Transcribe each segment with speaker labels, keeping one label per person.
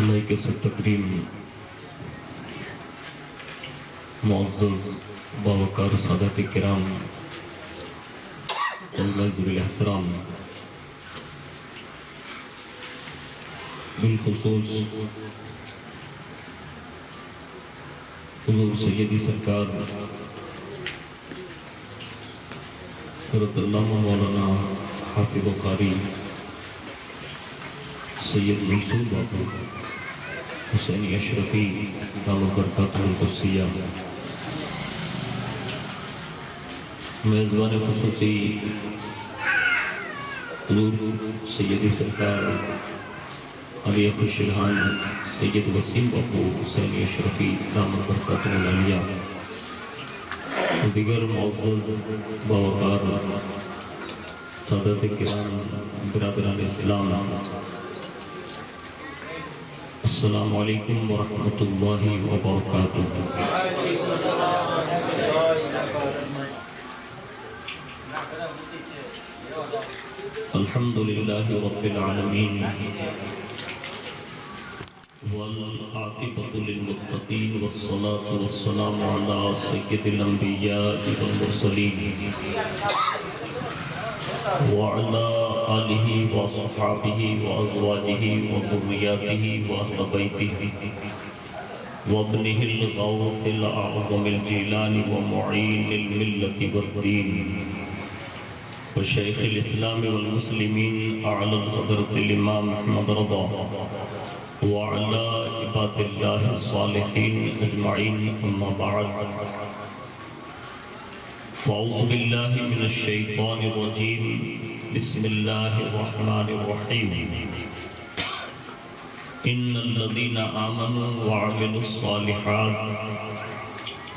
Speaker 1: اللہ کے تقریم معزز باوقار سادات کرام ذوی الاحترام، بالخصوص حضور سیدی سرکار حضرت علامہ مولانا حافظ و قاری سید منصور بابو حسینی اشرفی دامت برکاتہ القدسیہ، میزبان خصوصی حضور سیدی سرکار علی خوشلحان سید وسیم بابو حسینی اشرفی دامت برکاتہ العالیہ، دیگر معزز باوقار سادات کرام برادران اسلام، السلام علیکم ورحمۃ اللہ وبرکاتہ۔ الحمدللہ رب العالمین والعاقبۃ للمتقین والصلاة والسلام علی سید الانبیاء والمرسلین وعلى آلہ وصحابہ وازواجہ وذریاتہ واہل بیتہ وابنہ الغوث الاعظم الجیلانی ومعین الملت والدین وشیخ الاسلام والمسلمین اعلی الحضرت الامام احمد رضا وعلى عباد اللہ الصالحین اجمعین، اما بعد، فاعوذ باللہ من الشیطان الرجیم، بسم اللہ الرحمن الرحیم، ان الذین آمنوا وعملوا الصالحات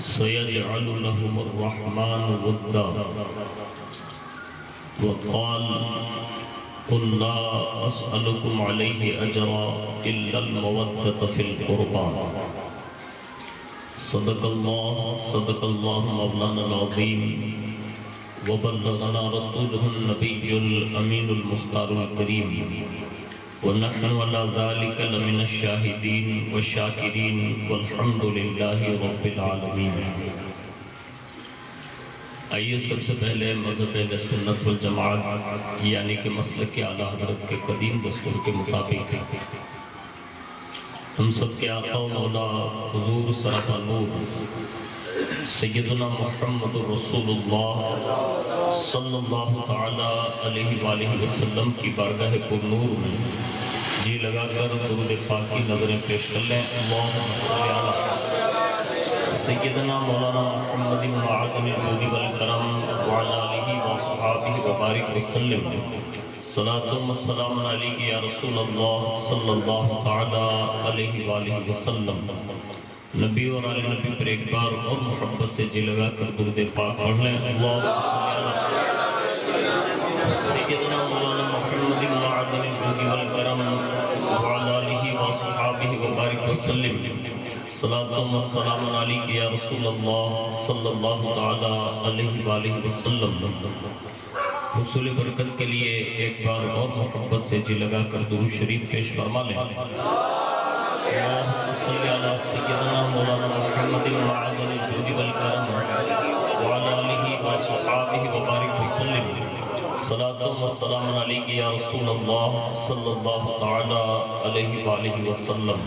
Speaker 1: سیجعل لهم الرحمن ودا، وقال قل لا اسألكم علیہ اجرا الا المودۃ فی القربى۔ صدق اللہ مولانا العظیم، وبلغنا رسولہ النبی الامین المختار الکریم، ونحن على ذلك لمن الشاہدین والشاکرین، والحمد للہ رب العالمین۔ آئیے سب سے پہلے مذہب اہل سنت والجماعت یعنی کہ مسلک اعلیٰ حضرت کے قدیم دستور کے مطابق ہم سب کے آقا و مولا حضور سراپا نور سیدنا محمد رسول اللہ صلی اللہ تعالی علیہ وآلہ وسلم کی بارگاہ پر نور میں جی لگا کر درود پاک کی نظریں پیش کر لیں۔ اللہم صلی علی سیدنا مولانا محمد معظم الجود والکرم وعلی آلہ وصحابہ وبارک وسلم، صلاۃ و سلام علیک یا رسول اللہ صلی اللہ تعالی علیہ وآلہ وسلم۔ نبی اور آل نبی پر ایک بار اور محبت سے جی لگا کر درود پاک پڑھ لیں۔ اللہم صلی علی سیدنا مولانا محمد معظم الجود والکرم وعلی آلہ وصحابہ وبارک وسلم، صلاۃ و سلام علیک یا رسول اللہ صلی اللہ تعالی علیہ وآلہ وسلم۔ حصول برکت کے لیے ایک بار اور محبت سے جی لگا کر درود شریف پیش فرما لیں۔ اللہم صلی علی سیدنا مولانا محمد معظم الجود والکرم وعلی آلہ وصحابہ وبارک وسلم، صلاۃ و سلام علیک یا رسول اللہ صلی اللہ تعالی علیہ وآلہ وسلم۔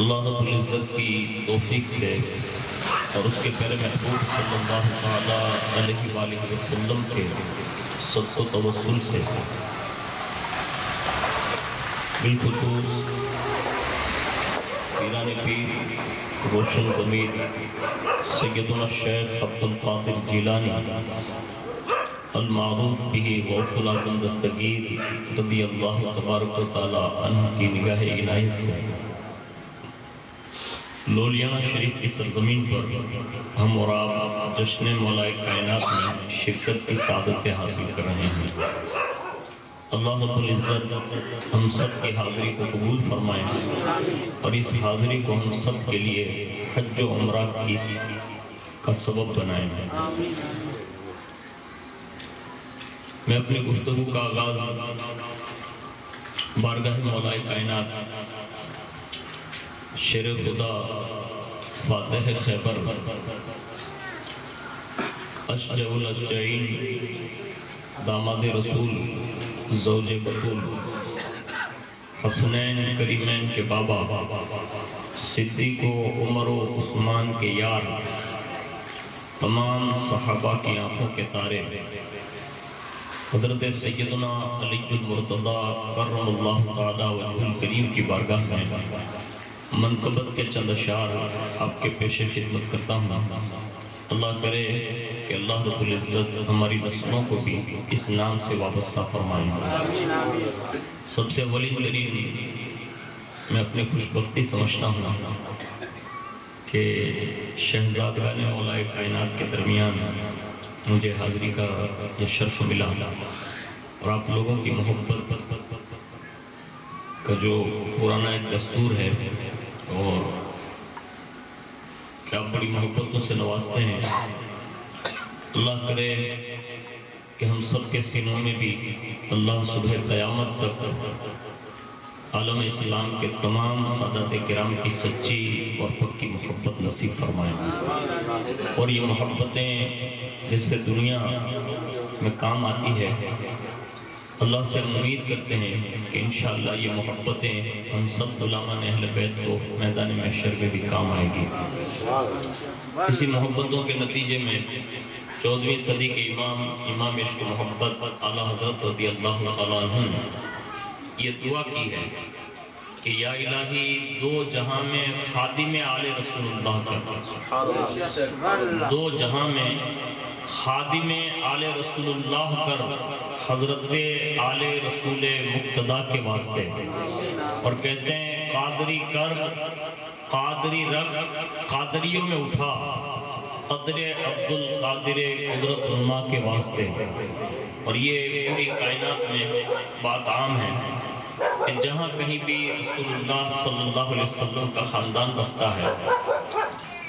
Speaker 1: اللہ رب العزت کی توفیق سے اور اس کے پیارے محبوب صلی اللہ تعالی علیہ وآلہ وسلم کے صدق و توسل سے بالخصوص پیران پیر روشن ضمیر سیدنا شیخ عبد القادر جیلانی المعروف بہ غوث الاعظم دستگیر رضی اللہ تبارک و تعالی عنہ کی نگاہ عنایت سے لولیانہ شریف کی سرزمین پر ہم اور آپ جشن مولائے کائنات میں شرکت کی سعادت حاصل کر رہے ہیں۔ اللہ رب العزت ہم سب کی حاضری کو قبول فرمائے اور اس حاضری کو ہم سب کے لیے حج و عمرہ کا سبب بنائے۔ میں اپنی گفتگو کا آغاز بارگاہ مولا کائنات شیر خدا فاتح خیبر اشجع الاشجعین داماد رسول زوج بطول حسنین کریمین کے بابا صدیق و عمر و عثمان کے یار تمام صحابہ کی آنکھوں کے تارے حضرت سیدنا علی المرتضی کرم اللہ تعالی وجہ الکریم کی بارگاہ میں منقبت کے چند اشعار آپ کے پیش خدمت کرتا ہوں۔ اللہ کرے کہ اللہ رب العزت ہماری نسلوں کو بھی اس نام سے وابستہ فرمائے۔ سب سے اولی ترین میں اپنی خوشبختی سمجھتا ہوں کہ شہزادگان مولا کائنات کے درمیان مجھے حاضری کا یہ شرف ملا، اور آپ لوگوں کی محبت کا جو پرانا ایک دستور ہے اور کہ آپ بڑی محبتوں سے نوازتے ہیں، اللہ کرے کہ ہم سب کے سینوں میں بھی اللہ صبح قیامت تک عالم اسلام کے تمام سادات کرام کی سچی اور پکی محبت نصیب فرمائیں، اور یہ محبتیں جس سے دنیا میں کام آتی ہے، اللہ سے امید کرتے ہیں کہ انشاءاللہ یہ محبتیں ہم سب غلامان اہل بیت کو میدان محشر میں بھی کام آئے گی۔ اسی محبتوں کے نتیجے میں 14ویں صدی کے امام عشق محبت اعلیٰ حضرت رضی اللہ تعالیٰ عنہ یہ دعا کی ہے کہ یا الہی دو جہاں میں خادم آل رسول اللہ کر، دو جہاں میں خادم آل رسول اللہ کر حضرت آل رسول مقتدیٰ کے واسطے، اور کہتے ہیں قادری کر قادری رکھ قادریوں میں اٹھا قدر عبد القادر قدرت نما کے واسطے۔ اور یہ پوری کائنات میں بات عام ہے کہ جہاں کہیں بھی رسول اللہ صلی اللہ علیہ وسلم کا خاندان بستا ہے،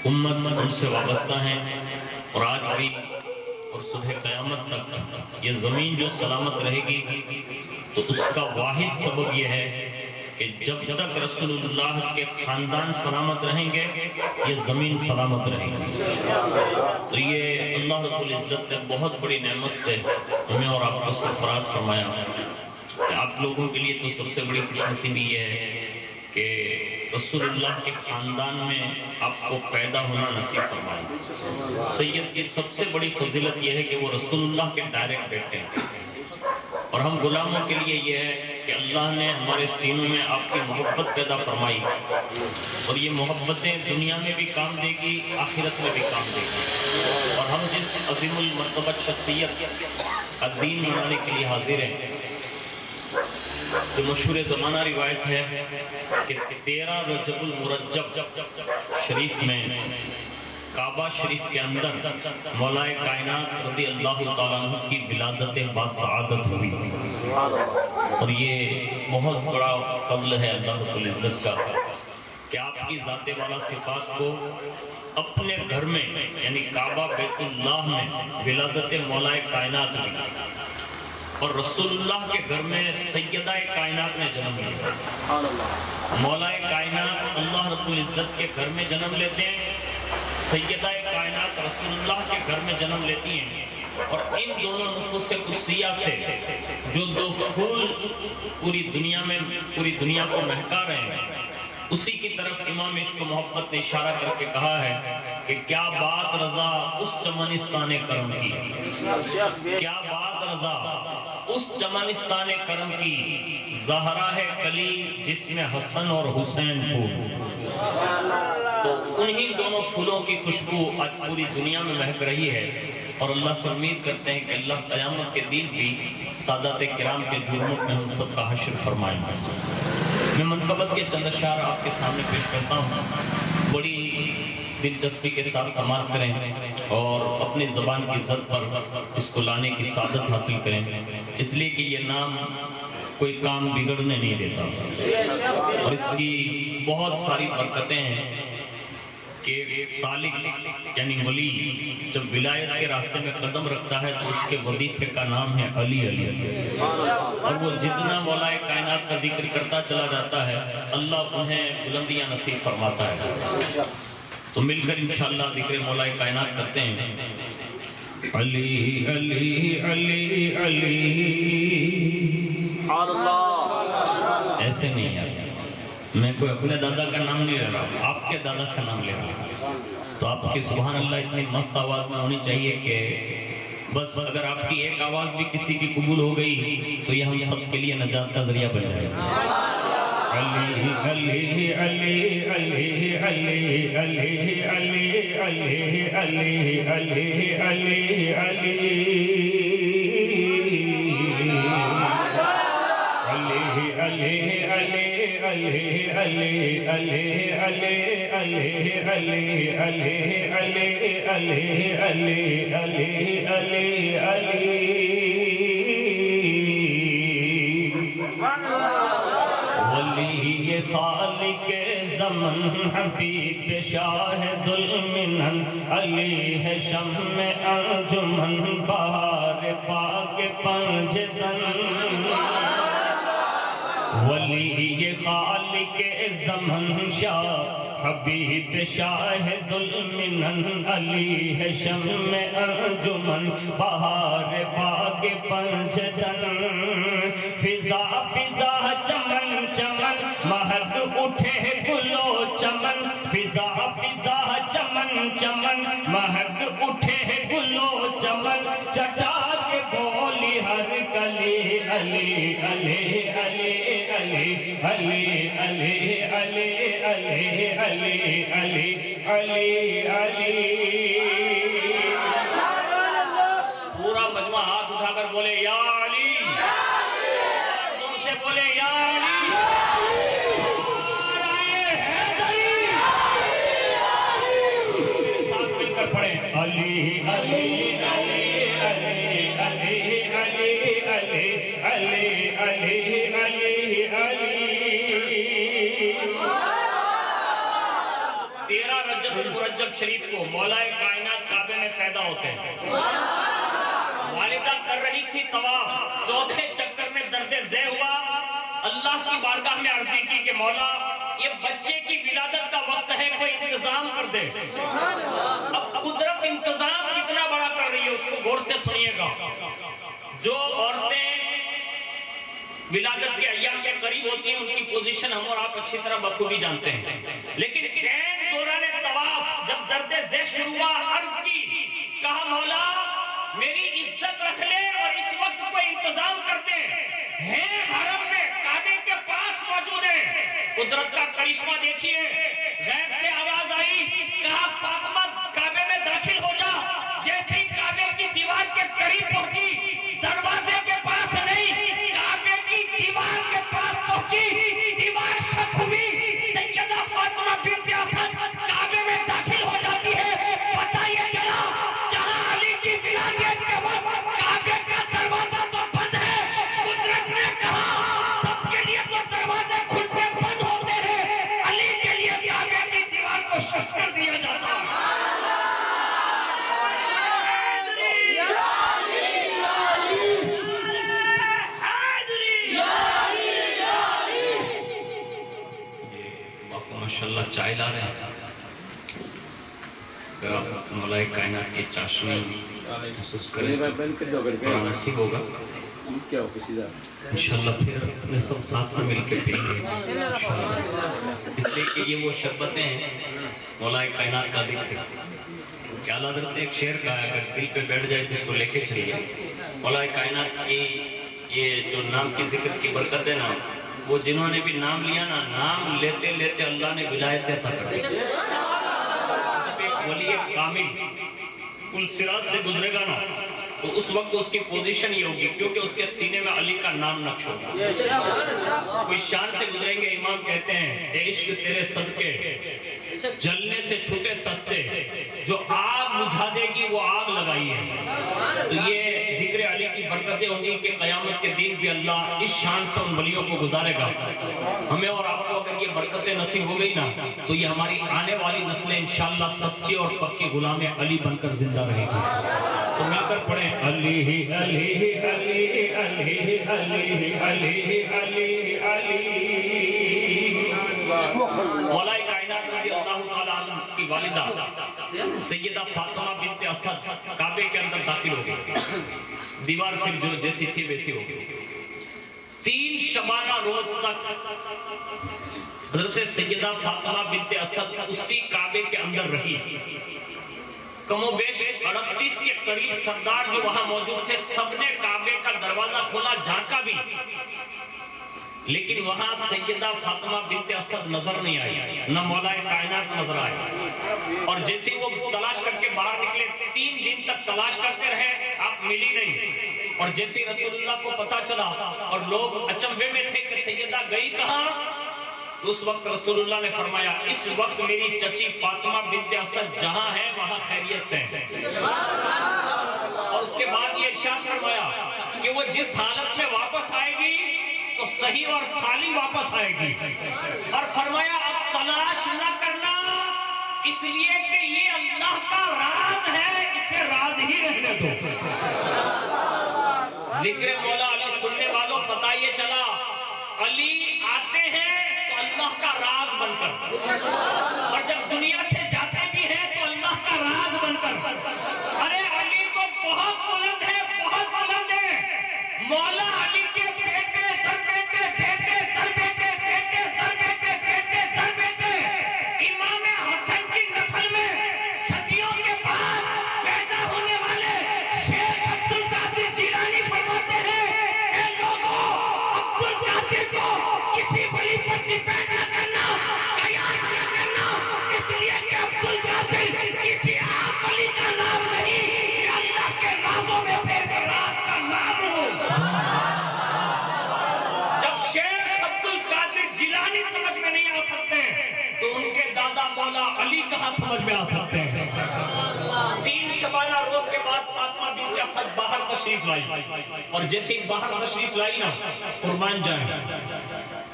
Speaker 1: امت ان سے وابستہ ہیں، اور آج بھی اور صبح قیامت تک یہ زمین جو سلامت رہے گی تو اس کا واحد سبب یہ ہے کہ جب تک رسول اللہ کے خاندان سلامت رہیں گے یہ زمین سلامت رہے گی۔ تو یہ اللہ رب العزت نے بہت بڑی نعمت سے ہمیں اور آپ کو سرفراز فرمایا کہ آپ لوگوں کے لیے تو سب سے بڑی خوش نصیبی یہ ہے کہ رسول اللہ کے خاندان میں آپ کو پیدا ہونا نصیب فرمایا۔ سید کی سب سے بڑی فضیلت یہ ہے کہ وہ رسول اللہ کے ڈائریکٹ بیٹے ہیں، اور ہم غلاموں کے لیے یہ ہے کہ اللہ نے ہمارے سینوں میں آپ کی محبت پیدا فرمائی، اور یہ محبتیں دنیا میں بھی کام دے گی، آخرت میں بھی کام دے گی۔ اور ہم جس عظیم المرتبہ شخصیت کا دین بنانے کے لیے حاضر ہیں، تو مشہور زمانہ روایت ہے کہ 13 رجب المرجب شریف میں کعبہ شریف کے اندر مولا کائنات رضی اللہ تعالیٰ عنہ کی ولادت باسعادت ہوئی، اور یہ بہت بڑا فضل ہے اللہ رب العزت کا کہ آپ کی ذات والا صفات کو اپنے گھر میں یعنی کعبہ بیت اللہ میں ولادت مولا کائنات ہوئی، اور رسول اللہ کے گھر میں سیدہ کائنات نے جنم لیا۔ مولا کائنات اللہ رب العزت کے گھر میں جنم لیتے ہیں، سیدہ کائنات رسول اللہ کے گھر میں جنم لیتی ہیں، اور ان دونوں نفوس قدسیہ سے جو دو پھول پوری دنیا کو مہکا رہے ہیں، اسی کی طرف امام عشق محبت نے اشارہ کر کے کہا ہے کہ کیا بات رضا اس چمنستان کرم کی، کیا بات رضا اس چمنستان کرم کی، زہرا ہے کلی جس میں حسن اور حسین پھول۔ تو انہی دونوں پھولوں کی خوشبو آج پوری دنیا میں مہک رہی ہے، اور اللہ سے امید کرتے ہیں کہ اللہ قیامت کے دن بھی سادات کرام کے جرموں میں ہم سب کا حشر فرمائیں گے۔ میں منقبت کے چند اشعار آپ کے سامنے پیش کرتا ہوں، بڑی دلچسپی کے ساتھ سماعت کریں اور اپنی زبان کی زد پر اس کو لانے کی سعادت حاصل کریں، اس لیے کہ یہ نام کوئی کام بگڑنے نہیں دیتا، اور اس کی بہت ساری برکتیں ہیں کہ ایک سالک یعنی ولی جب ولایت کے راستے میں قدم رکھتا ہے تو اس کے وظیفے کا نام ہے علی علی علی، اور وہ جتنا مولا کائنات کا ذکر کرتا چلا جاتا ہے اللہ انہیں بلندیاں نصیب فرماتا ہے۔ تو مل کر انشاءاللہ ذکر مولا کائنات کرتے ہیں۔ علی علی علی علی،
Speaker 2: سبحان اللہ۔
Speaker 1: ایسے نہیں ہے، میں کوئی اپنے دادا کا نام نہیں لے رہا، آپ کے دادا کا نام لے رہا ہوں۔ تو آپ کی سبحان اللہ اتنی مست آواز میں ہونی چاہیے کہ بس اگر آپ کی ایک آواز بھی کسی کی قبول ہو گئی تو یہ ہم سب کے لیے نجات کا ذریعہ بن جائے گا۔ علی علی علی علی علی علی علی علی علی علی علی علی ولی خالق زمن حبیب شاہد المنن، علی ہے شمع انجمن بہار پاک پنجتن۔ ولی خالق زمن شاہ حبیب شاہد المنن، علی ہے شمع انجمن بہار پاک پنجتن۔ فضا فضا چمن چمن مہک اٹھے گلو چمن، فضا فضا چمن چمن مہک اٹھے گلو چمن، چٹا کے بولی ہر کلی علی علی علی علی علی علی علی علی علی علی علی علی۔ پورا مجمع ہاتھ اٹھا کر بولے یا علی، تم سے بولے یا علی، میرے ساتھ مل کر پڑھیں علی علی علی علی علی علی علی علی علی علی۔ 13 رجب المرجب شریف کو مولا کائنات کعبے میں پیدا ہوتے ہیں۔ والدہ کر رہی تھی طواف، چوتھے چکر میں درد ذہ ہوا، اللہ کی بارگاہ میں عرضی کی کہ مولا یہ بچے کی ولادت کا وقت ہے، کوئی انتظام کر دے۔ اب قدرت انتظام کتنا بڑا کر رہی ہے اس کو غور سے سنیے گا۔ جو عورتیں ولادت کے ایام کے قریب ہوتی ہیں ان کی پوزیشن ہم اور آپ اچھی طرح بخوبی جانتے ہیں، لیکن عین دوران طواف جب درد ذہ شروع ہوا، عرض کی، کہا مولا میری عزت رکھ لے اور اس وقت کوئی انتظام کر دے، ہیں حرم میں کعبے کے پاس موجود ہیں۔ قدرت کا کرشمہ دیکھیے، غیب سے آواز آئی، کہا فاطمہ کعبے میں داخل ہو جا۔ جیسے ہی کعبے کی دیوار کے قریب پہنچی، دروازے کے پاس نہیں کعبے کی دیوار کے پاس پہنچی، دیوار شک ہوئی، سیدہ فاطمہ بنت اسد کعبے میں داخل ہو جاتی ہے۔ پتہ یہ چلا جہاں علی کی ولادت کے وقت کعبے کا دروازہ تو بند ہے، قدرت نے کہا سب کے لیے تو دروازے کھلتے بند ہوتے ہیں، علی کے لیے کعبے کی دیوار کو شک کر دیا جاتا ہے۔ ماشاءاللہ چائے لا رہے ہیں، اگر آپ مولا کائنات کی چاشنی محسوس کریں تو نصیب ہوگا انشاءاللہ، پھر اپنے سب ساتھ میں مل کے پئیں گے اس لیے کہ یہ وہ شربتیں ہیں مولا کائنات کا ذکر ہے۔ کہ اعلیٰ حضرت نے ایک شعر کہا ہے، اگر دل پہ بیٹھ جائے تو اس کو لے کے چلیے۔ مولا کائنات کی یہ جو نام کی ذکر کی برکت ہے نا، وہ جنہوں نے بھی نام لیا نا، نام لیتے لیتے اللہ نے ولایت عطا کر دی۔ جب ایک ولی کامل پل صراط سے گزرے گا نا تو اس وقت اس کی پوزیشن یہ ہوگی، کیونکہ اس کے سینے میں علی کا نام نقش ہوگا۔ کوئی شان سے گزریں گے، امام کہتے ہیں اے عشق تیرے صدقے جلنے سے چھوٹے سستے، جو آگ بجھا دے گی وہ آگ لگائی ہے۔ تو یہ ذکر علی کی برکتیں ہوں گی کہ قیامت کے دن بھی اللہ اس شان سے ان ولیوں کو گزارے گا. ہمیں اور آپ کو اگر یہ برکتیں نصیب ہو گئی نا تو یہ ہماری آنے والی نسلیں انشاءاللہ سچے اور پکے غلام علی بن کر زندہ رہے گی. تو مل کر پڑھیں علی علی علی علی علی علی علی علی. مولا کائنات رضی اللہ تعالیٰ عنہ کی والدہ سیدہ فاطمہ بنت اسد کعبے کے اندر داخل ہو گئی. دیوار پھر جو جیسی تھی ویسی ہو گئی. 3 شبانہ روز تک حضرت سیدہ فاطمہ بنت اسد اسی کعبے کے اندر رہی. کم و بیش 38 کے قریب سردار جو وہاں موجود تھے سب نے کعبے کا دروازہ کھولا, جھانکا بھی, لیکن وہاں سیدہ فاطمہ بنت اسد نظر نہیں آئی, نہ مولا کائنات نظر آئے. اور جیسے وہ تلاش کر کے باہر نکلے 3 دن تک تلاش کرتے رہے, آپ ملی نہیں. اور جیسے رسول اللہ کو پتا چلا اور لوگ اچنبے میں تھے کہ سیدہ گئی کہاں, اس وقت رسول اللہ نے فرمایا اس وقت میری چچی فاطمہ بنت اسد جہاں ہے وہاں خیریت سے ہے. اور اس کے بعد یہ ارشاد فرمایا کہ وہ جس حالت میں واپس آئے گی تو صحیح اور سالم واپس آئے گی. اور فرمایا اب تلاش نہ کرنا, اس لیے کہ یہ اللہ کا راز ہے, اسے راز ہی رہنے دو. ذکر مولا علی سننے والوں پتہ یہ چلا علی آتے ہیں تو اللہ کا راز بن کر, اور جب دنیا سے جاتے بھی ہیں تو اللہ کا راز بن کر. ارے علی تو بہت بلند ہے, بہت بلند ہے. مولا علی کے بیٹے در بیٹے بیٹے در بیٹے بیٹے در بیٹے بیٹے در بیٹے امام حسن کی نسل میں صدیوں کے بعد پیدا ہونے والے شیخ عبد القادر جیلانی فرماتے ہیں اے لوگوں, عبد القادر کو کسی ولی پر ڈیپینڈ نہ کرنا, قیاس نہ کرنا, اس لیے کہ عبد القادر کسی عام ولی کا نام نہیں, یہ اللہ کے رازوں میں سے ایک راز کا نام ہو. جب شیخ عبد القادر جیلانی سمجھ میں نہیں آ سکتے تو ان کے دادا مولا علی کہاں سمجھ میں آ سکتے ہیں. 3 شبانہ روز کے بعد فاطمہ بنت اسد باہر تشریف لائی, اور جیسے ہی باہر تشریف لائی نا قربان جائیں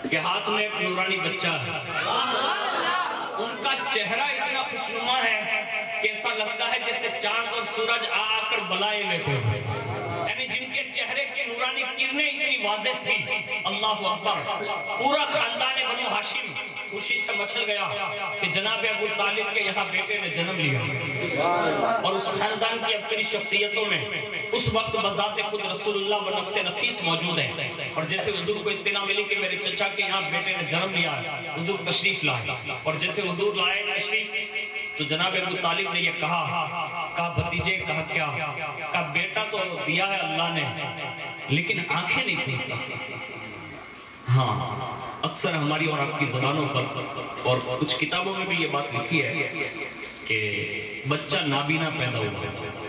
Speaker 1: کہ ہاتھ میں ایک نورانی بچہ ہے. ان کا چہرہ اتنا خوشنما ہے کہ ایسا لگتا ہے جیسے چاند اور سورج آ کر بلائے لیتے ہیں. یعنی جن کے چہرے کی نورانی کرنیں اتنی واضح تھی, اللہ اکبر. پورا خاندان بنو ہاشم خوشی سے مچل گیا کہ جناب ابو طالب کے یہاں بیٹے نے جنم لیا. اور اس خاندان کی ابتری شخصیتوں میں اس وقت بذات خود رسول اللہ و نفس نفیس موجود ہے. اور جیسے حضور کو اطلاع ملی کہ میرے چچا کے یہاں بیٹے نے جنم لیا, حضور تشریف لائے. اور جیسے حضور لائے تشریف تو جناب ابو طالب نے یہ کہا بھتیجے, کہا کیا, کہا بیٹا تو دیا ہے اللہ نے لیکن آنکھیں نہیں کھولتا. ہاں, اکثر ہماری اور آپ کی زبانوں پر اور کچھ کتابوں میں بھی یہ بات لکھی ہے کہ بچہ نابینا پیدا ہوا ہے.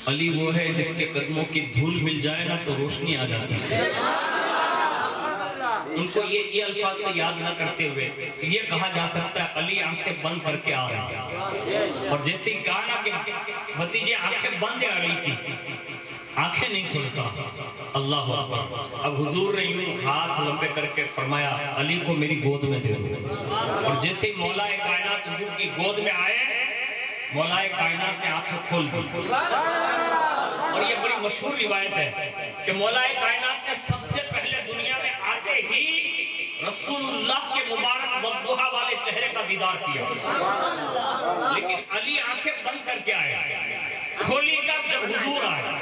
Speaker 1: علی وہ ہے جس کے قدموں کی دھول مل جائے نا تو روشنی آ جاتی ہے. ان کو یہ الفاظ سے یاد نہ کرتے ہوئے یہ کہا جا سکتا ہے علی آنکھیں بند کر کے آ رہے ہیں. اور جیسے ہی کہا نا کہ بھتیجے آنکھیں بند ہے علی کی, آنکھیں نہیں کھولتا. اللہ اکبر. اب حضور نے یوں ہاتھ لمبے کر کے فرمایا علی کو میری گود میں دے دو. اور جیسے ہی مولا کائنات حضور کی گود میں آئے, مولا کائنات نے آنکھیں کھول دی. اور یہ بڑی مشہور روایت ہے کہ مولا کائنات نے سب سے پہلے دنیا میں آتے ہی رسول اللہ کے مبارک والضحیٰ والے چہرے کا دیدار کیا. لیکن علی آنکھیں بند کر کے آئے, کھولی کر جب حضور آئے.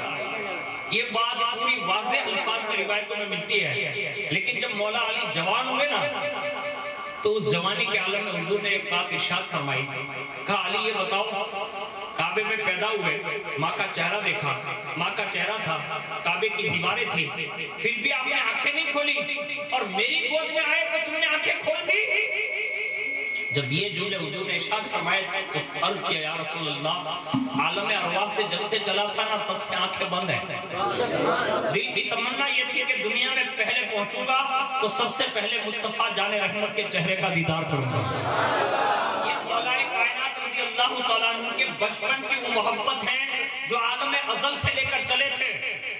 Speaker 1: یہ بات پوری واضح الفاظ میں روایتوں میں ملتی ہے. لیکن جب مولا علی جوان ہوئے نا تو اس جوانی کے عالم میں حضور نے ایک بات ارشاد فرمائی. کہا علی یہ بتاؤ, کعبے میں پیدا ہوئے, ماں کا چہرہ دیکھا, ماں کا چہرہ تھا, کعبے کی دیواریں تھی, پھر بھی آپ نے آنکھیں نہیں کھولی, اور میری گود میں آئے تو تم نے آنکھیں کھول دی. جب یہ جملے حضور نے ارشاد فرمائے تو عرض کیا یا رسول اللہ عالم ارواح سے جب سے چلا تھا نا تب سے آنکھیں بند ہیں. دل کی تمنا یہ تھی کہ دنیا میں پہلے پہنچوں گا تو سب سے پہلے مصطفیٰ جان رحمت کے چہرے کا دیدار کروں گا. یہ مولا کائنات رضی اللہ تعالیٰ عنہ کے بچپن کی وہ محبت ہے جو عالم ازل سے لے کر چلے تھے،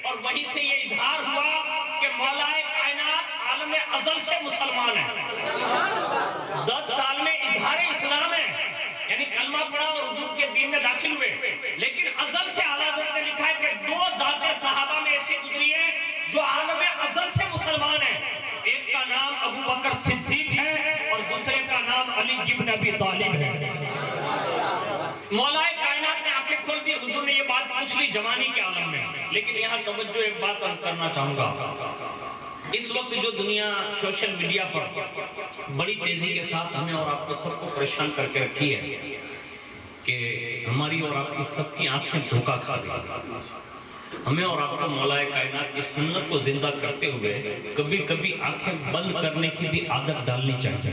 Speaker 1: اور وہیں سے یہ اظہار ہوا کہ مولا کائنات عالم ازل سے مسلمان ہے۔ 10 سال میں اظہار اسلام ہے، یعنی کلمہ پڑھا اور حضور کے دین میں داخل ہوئے، لیکن ازل سے اعلیٰ حضرت نے لکھا ہے کہ 2 ذاتیں صحابہ میں ایسی گزری ہیں جو عالم ازل سے مسلمان ہیں۔ ایک کا نام ابو بکر صدیق ہے اور دوسرے کا نام علی بن ابی طالب ہے۔ مولا کائنات نے آنکھیں کھول دی، حضور نے یہ بات پوچھ لی جوانی کے عالم میں۔ لیکن یہاں توجہ ایک بات عرض کرنا چاہوں گا، اس وقت جو دنیا سوشل میڈیا پر بڑی تیزی کے ساتھ ہمیں اور آپ کو سب کو پریشان کر کے رکھی ہے کہ ہماری اور آپ کی سب کی آنکھیں دھوکہ کھا دی۔ ہمیں اور آپ کو مولا کائنات کی سنت کو زندہ کرتے ہوئے کبھی کبھی آنکھیں بند کرنے کی بھی عادت ڈالنی چاہیے۔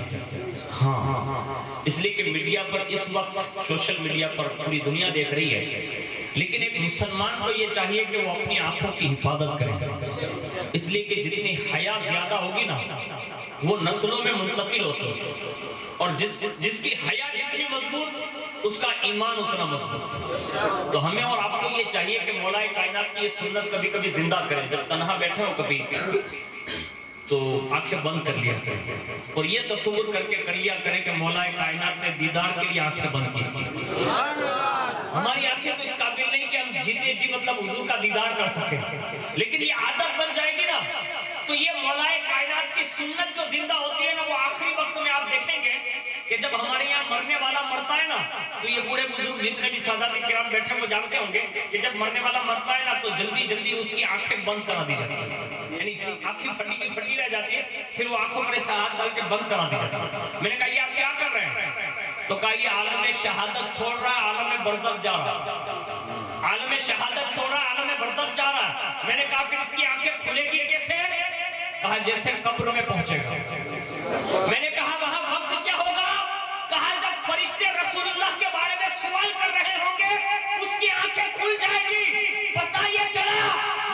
Speaker 1: ہاں، اس لیے کہ میڈیا پر اس وقت سوشل میڈیا پر پوری دنیا دیکھ رہی ہے، لیکن ایک مسلمان کو یہ چاہیے کہ وہ اپنی آنکھوں کی حفاظت کرے، اس لیے کہ جتنی حیا زیادہ ہوگی نا وہ نسلوں میں منتقل ہوتی ہے، اور جس کی حیا جتنی مضبوط اس کا ایمان اتنا مضبوط۔ تو ہمیں اور آپ کو یہ چاہیے کہ مولا کائنات کی یہ سنت کبھی کبھی زندہ کریں۔ جب تنہا بیٹھے ہو کبھی تو آنکھیں بند کر لیا کریں، اور یہ تصور کر کے کر لیا کریں کہ مولا کائنات نے دیدار کے لیے آنکھیں بند کی تھی۔ ہماری آنکھیں تو اس قابل نہیں کہ ہم جیتے جی مطلب حضور کا دیدار کر سکیں، لیکن یہ عادت بن جائے گی نا تو یہ مولا کائنات کی سنت جو زندہ ہوتی ہے نا، وہ آخری وقت میں آپ دیکھیں گے کہ جب ہمارے یہاں مرنے والا مرتا ہے نا تو یہ بوڑھے بزرگ جتنے بھی سادات کرام بیٹھے وہ جانتے ہوں گے کہ جب مرنے والا مرتا ہے نا تو جلدی جلدی اس کی آنکھیں بند کرا دی جاتی ہیں، یعنی آنکھیں پھٹی رہ جاتی ہے، پھر وہ آنکھوں پر ایسا ہاتھ ڈال کے بند کرا دی جاتی ہے۔ میں نے کہا یہ آپ کیا کر رہے ہیں؟ تو کہا یہ عالم شہادت چھوڑ رہا ہے، عالم برزخ جا رہا ہے، عالم شہادت چھوڑ رہا ہے، عالم برزخ جا رہا ہے۔ میں نے کہا پھر اس کی آنکھیں کھلے گی کیسے؟ کہا جیسے قبر میں پہنچے گا۔ میں نے کہا وہاں وقت کیا ہوگا؟ کہا جب فرشتے رسول اللہ کے بارے میں سوال کر رہے ہوں گے اس کی آنکھیں کھل جائے گی۔ پتہ یہ چلا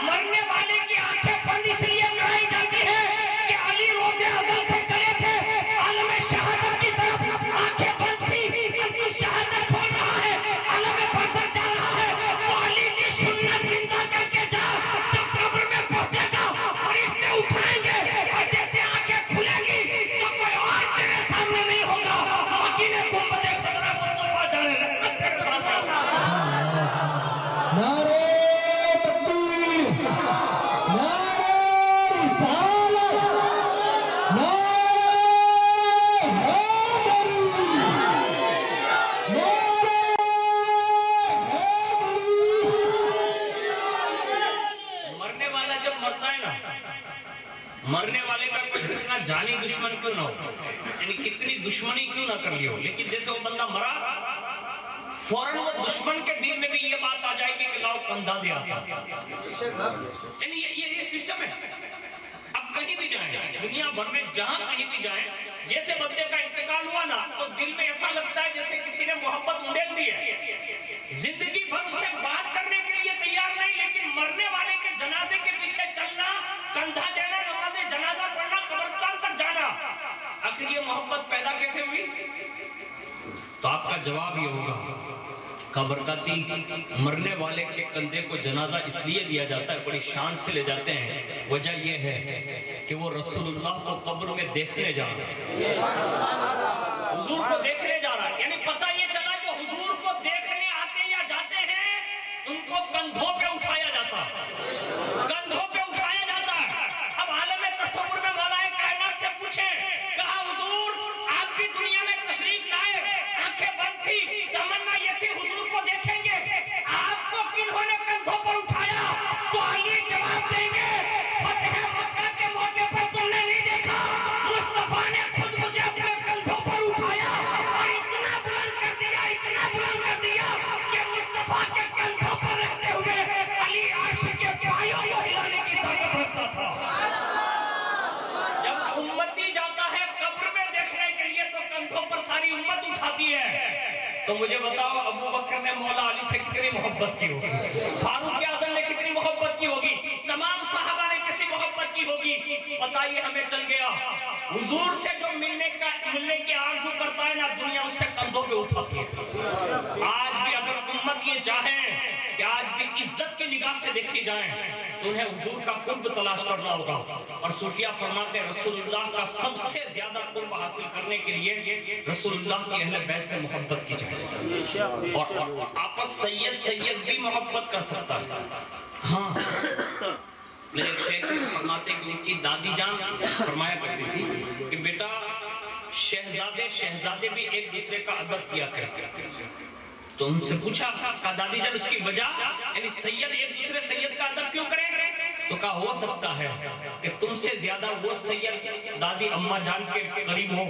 Speaker 1: مرنے والے کی آنکھیں بند اس لیے کرائی جاتی ہے کہ علی روز ازل سے چلے تھے، عالم شہادت کی طرف آنکھیں بند تھی، اب تو شہادت چھوڑ رہا ہے، عالم برزخ جا رہا ہے، تو علی کی سنت زندہ کر کے جا۔ جب قبر میں پہنچے گا فرشتے اٹھائیں گے اور جیسے آنکھیں کھلے گی تو کوئی اور تیرے سامنے نہیں ہوگا، مکین گنبد خضرا مصطفیٰ جانے رحمت تیرے سامنے ہوگا۔
Speaker 3: نعرہ تکبیر، نعرہ رسالت، نعرہ حیدری، نعرہ حیدری۔
Speaker 1: مرنے والا جب مرتا ہے نا، مرنے والے کا کوئی کتنا جانی دشمن کیوں نہ ہو، یعنی کتنی دشمنی کیوں نہ کر لی ہو، لیکن جیسے وہ بندہ مرا فوراً وہ دشمن کے دل میں بھی یہ بات آ جائے گی کہ لاؤ کندھا دے آتا، یعنی یہ سسٹم ہے۔ اب کہیں بھی جائیں دنیا بھر میں، جہاں کہیں بھی جائیں، جیسے بندے کا انتقال ہوا نا تو دل میں ایسا لگتا ہے جیسے کسی نے محبت اڑیل دی ہے، زندگی بھر اس سے بات کرنے کے لیے تیار نہیں، لیکن مرنے والے کے جنازے کے پیچھے چلنا، کندھا دینا، نماز جنازہ پڑھنا، قبرستان تک جانا، آخر یہ محبت پیدا کیسے ہوئی؟ تو آپ کا جواب یہ ہوگا کہ برکاتی مرنے والے کے کندھے کو جنازہ اس لیے دیا جاتا ہے، بڑی شان سے لے جاتے ہیں، وجہ یہ ہے کہ وہ رسول اللہ کو قبر میں دیکھنے جا رہا ہے، حضور کو دیکھنے جا رہا ہے، یعنی پتہ یہ چلا جو حضور کو دیکھنے آتے یا جاتے ہیں ان کو کندھوں پہ اٹھایا جاتا ہے، کندھوں پہ اٹھایا جاتا ہے۔ اب عالم تصور میں مولا کائنات سے پوچھے، کہا حضور آپ بھی دنیا میں تشریف لائے، آنکھیں بند تھی، تمنا یہ تھی حضور کو دیکھیں گے، آپ کو کنہوں نے کندھوں پر اٹھایا؟ تو علی جواب دیں گے فتح مکہ کے موقع پر تم نے نہیں دیکھا، مصطفیٰ نے خود مجھے اپنے کندھوں پر اٹھایا اور اتنا بلند کر دیا، اتنا بلند کر دیا کہ مصطفیٰ کے کندھوں پر رہتے ہوئے علی عرش کے پایوں کو ہلانے کی طاقت رکھتا تھا۔ جب امتی جاتا ہے قبر میں دیکھنے کے لیے تو کندھوں پر ساری امت اٹھاتی ہے، تو مجھے بتاؤ ابو بکر نے مولا علی سے کتنی محبت کی ہوگی، فاروق اعظم نے کتنی محبت کی ہوگی، تمام صحابہ نے کتنی محبت کی ہوگی؟ پتہ یہ ہمیں چل گیا حضور سے جو ملنے کی آرزو کرتا ہے نا دنیا اس سے کندھوں پہ اٹھاتی ہے۔ آج بھی اگر امت یہ چاہیں کہ آج بھی عزت کی نگاہ سے دیکھی جائیں تو انہیں حضور کا قرب تلاش کرنا ہوگا. اور صوفیہ فرماتے ہیں رسول اللہ کا سب سے زیادہ قرب حاصل کرنے کے لیے رسول اللہ کی اہل بیت سے محبت کی جائے. اور آپس سید بھی محبت کر سکتا ہے. ہاں میرے شیخ فرماتے کہ ان کی دادی جان فرمایا کرتی تھی کہ بیٹا شہزادے بھی ایک دوسرے کا ادب کیا کرتے. تو ان سے پوچھا کہا دادی جان اس کی وجہ یعنی سید ایک دوسرے سید کا ادب کیوں کریں؟ تو کہا ہو سکتا ہے کہ تم سے زیادہ وہ سید دادی اماں جان کے قریب ہو،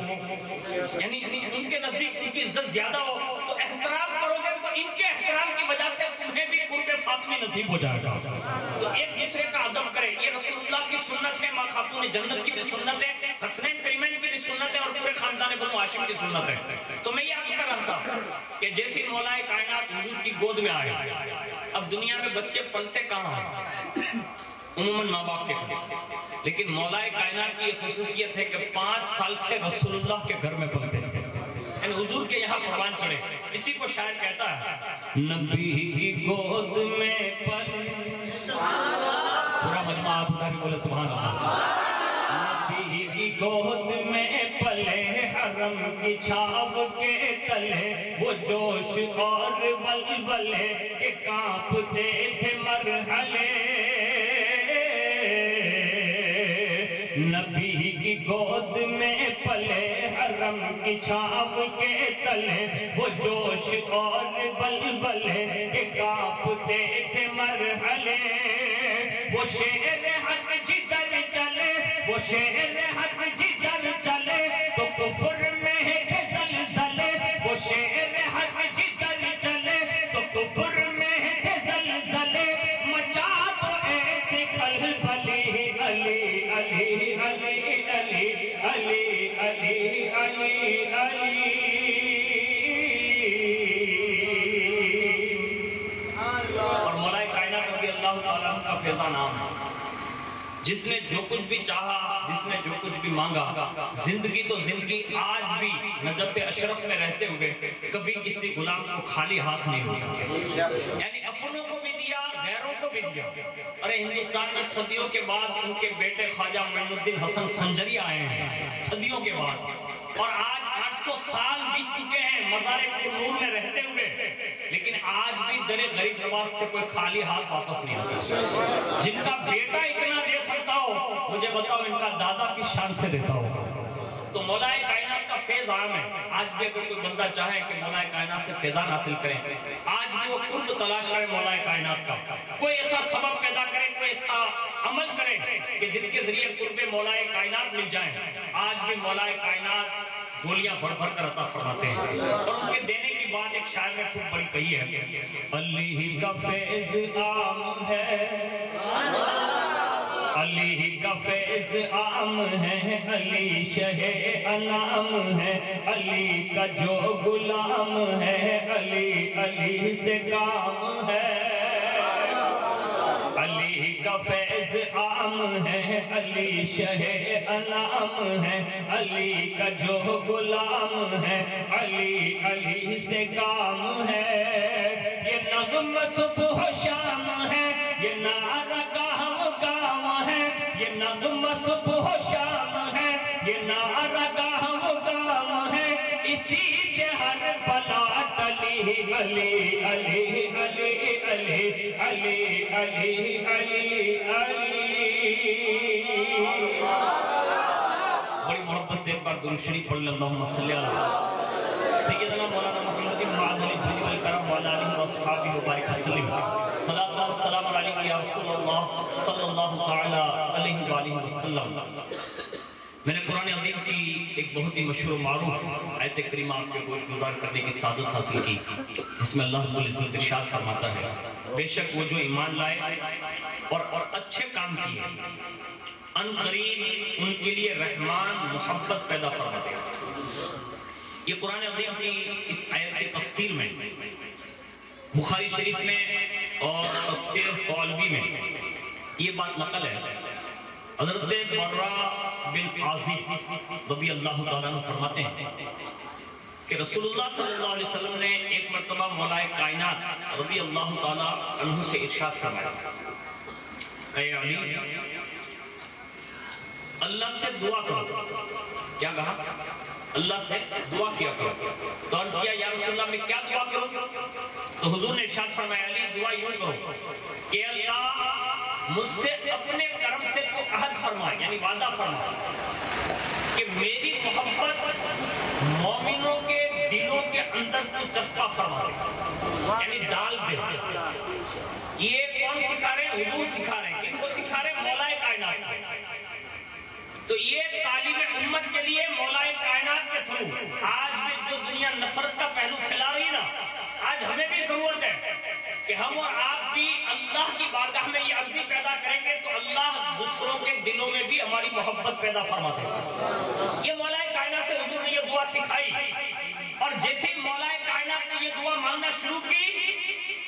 Speaker 1: یعنی ان کے نزدیک ان کی عزت زیادہ ہو تو احترام کرو گے تو ان کے احترام کی وجہ سے تمہیں بھی قرب فاطمی نصیب ہو جائے گا. تو ایک دوسرے کا ادب کریں، یہ رسول اللہ کی سنت ہے، ماں خاتون جنت کی بھی سنت ہے، حسنین کریمین کی بھی سنت ہے اور پورے خاندان بنو ہاشم کی سنت ہے. تو میں یہ عرض کر رہا تھا کہ جیسی مولا کائنات حضور کی گود میں آئے، اب دنیا میں بچے پلتے کہاں ہیں؟ عموماً ماں باپ کے گھر، لیکن مولا کائنات کی یہ خصوصیت ہے کہ 5 سال سے رسول اللہ کے گھر میں پلتے ہیں، یعنی حضور کے یہاں پروان چڑھے. اسی کو شاعر کہتا ہے نبی کی گود میں پلے، پورا مجمع آپ اٹھا کے بولے سبحان اللہ. نبی کی گود میں پلے حرم کی چھاو کے تلے، وہ جوش اور ولولے کہ کانپتے تھے مرحلے. نبی کی گود میں پلے حرم کی چھاو کے تلے، وہ جوش اور ولولے کہ کانپتے تھے مرحلے. وہ شیر حق جدھر چلے، وہ شیر حق جدھر چلے تو کفر میں تھے زلزلے. وہ شیر حق جدھر چلے تو کفر میں تھے زلزلے. مچا تو ایسی کھلبلی علی علی علی علی علی علی علی علی. اور مولا کائنات رضی اللہ تعالیٰ عنہ کا فیضا نام ہے، جس نے جو کچھ بھی چاہا، جس نے جو کچھ بھی مانگا. زندگی تو زندگی آج بھی نجف اشرف میں رہتے ہوئے کبھی کسی غلام کو خالی ہاتھ نہیں ہوتا، یعنی اپنوں کو بھی دیا غیروں کو بھی دیا. ارے ہندوستان میں صدیوں کے بعد ان کے بیٹے خواجہ معین الدین حسن سنجری آئے ہیں، صدیوں کے بعد، اور آج 800 سال بیت چکے ہیں مزار پر نور میں رہتے ہوئے، لیکن آج بھی در غریب نواز سے کوئی خالی ہاتھ واپس نہیں آتا. جن کا بیٹا اتنا دے سکتا ہو، مجھے بتاؤ ان کا دادا کس شان سے دیتا ہو. تو مولا کائنات کا فیض عام ہے. آج بھی اگر کوئی بندہ چاہے کہ مولا کائنات سے فیضان حاصل کریں، آج بھی وہ قرب تلاش کرے مولا کائنات کا، کوئی ایسا سبب پیدا کرے، کوئی ایسا عمل کرے کہ جس کے ذریعے قرب مولا کائنات مل جائیں. آج بھی مولا کائنات جھولیاں بھر بھر کر عطا فرماتے ہیں. اور ان کے دینے کی بات ایک شاعر نے خوب بڑی کہی ہے، علی کا فیض عام ہے، علی کا فیض عام ہے، علی شہ انعام ہے، علی کا جو غلام ہے، علی علی سے کام ہے. علی کا فیض عام ہے، علی شہ انعام ہے، علی کا جو غلام ہے، علی علی سے کام ہے. یہ نغم صبح و شام ہے، یہ نعرہ گاؤں گاؤں ہے، یہ نغم صبح و شام ہے، یہ نعرہ گاؤں گاؤں ہے. اسی سے ہر بلا ٹلی، علی علی علی علی علی علی علی علی. بڑی محبت سے ایک بار درود شریف پڑھ لیں. اللہم صلی علی سیدنا مولانا محمد بن معاذ علی جل الکرم وعلی آلہ وصحبہ وبارک وسلم. صلاۃ و سلام علیک یا رسول اللہ صلی اللہ تعالی علیہ وآلہ وسلم. میں نے قرآن عظیم کی ایک بہت ہی مشہور و معروف آیت کریمہ آپ کے گوش گزار کرنے کی سعادت حاصل کی، جس میں اللہ رب العزت ارشاد فرماتا ہے، بے شک وہ جو ایمان لائے اور اچھے کام کیے، ان قریب ان کے لیے رحمان محبت پیدا فرماتے ہیں. یہ قرآن عظیم کی اس آیت کی تفسیر میں بخاری شریف میں اور تفسیر قولبی میں یہ بات نقل ہے. حضرت برہ بن عازب رضی اللہ تعالیٰ عنہ فرماتے ہیں کہ رسول اللہ صلی اللہ علیہ وسلم نے ایک مرتبہ مولا کائنات رضی اللہ تعالی عنہ سے ارشاد فرمایا، اے علی اللہ سے دعا کرو. کیا کہا؟ اللہ سے دعا کیا کرو. تو عرض کیا یا رسول اللہ میں کیا دعا کروں؟ تو حضور نے ارشاد فرمایا علی دعا یوں کرو کہ اللہ مجھ سے اپنے کرم سے تو عہد فرما، یعنی وعدہ فرما کہ میری محبت مومنوں کے دلوں کے اندر تو چسپا فرما دے، یعنی ڈال دے. یہ کون سکھا رہے ہیں؟ حضور سکھا رہے ہیں. کن کو سکھا رہے ہیں؟ مولا کائنات کو. تو یہ طالب امت کے لیے مولا کائنات کے تھرو آج بھی جو دنیا نفرت کا پہلو پھیلا رہی ہے نا، آج ہمیں بھی ضرورت ہے کہ ہم اور آپ بھی اللہ کی بارگاہ میں یہ عرضی پیدا کریں گے تو اللہ دوسروں کے دلوں میں بھی ہماری محبت پیدا فرما دے گا. یہ مولا کائنات سے حضور نے یہ دعا سکھائی، اور جیسے ہی مولا کائنات نے یہ دعا مانگنا شروع کی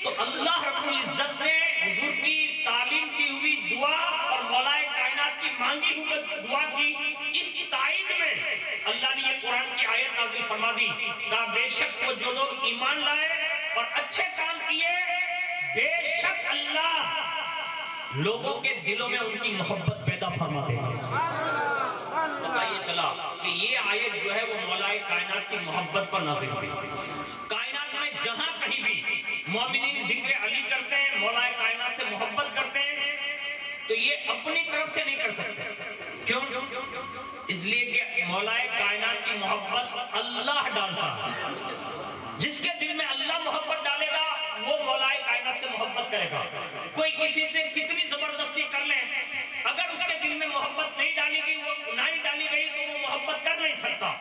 Speaker 1: تو اللہ رب العزت نے حضور کی تعلیم دی ہوئی دعا اور مولا کائنات کی مانگی ہوئی دعا کی اس تائید میں اللہ نے یہ قرآن کی آیت نازل فرما دی، کہا بے شک وہ جو لوگ ایمان لائے اور اچھے کام کیے بے شک اللہ لوگوں کے دلوں میں ان کی محبت پیدا فرما دے گا. پتہ یہ چلا کہ یہ آیت جو ہے وہ مولا کائنات کی محبت پر نازل ہوئی. کائنات میں جہاں کہیں بھی مومنین ذکر علی کرتے ہیں، مولا کائنات سے محبت کرتے ہیں، تو یہ اپنی طرف سے نہیں کر سکتے. کیوں؟ اس لیے کہ مولا کائنات کی محبت اللہ ڈالتا ہے. جس کے دل میں اللہ محبت ڈالے گا وہ مولا کائنات سے محبت کرے گا. کوئی کسی سے کتنی زبردستی کر لے، اگر اس کے دل میں محبت نہیں ڈالی گئی، وہ نہیں ڈالی گئی تو وہ محبت کر نہیں سکتا.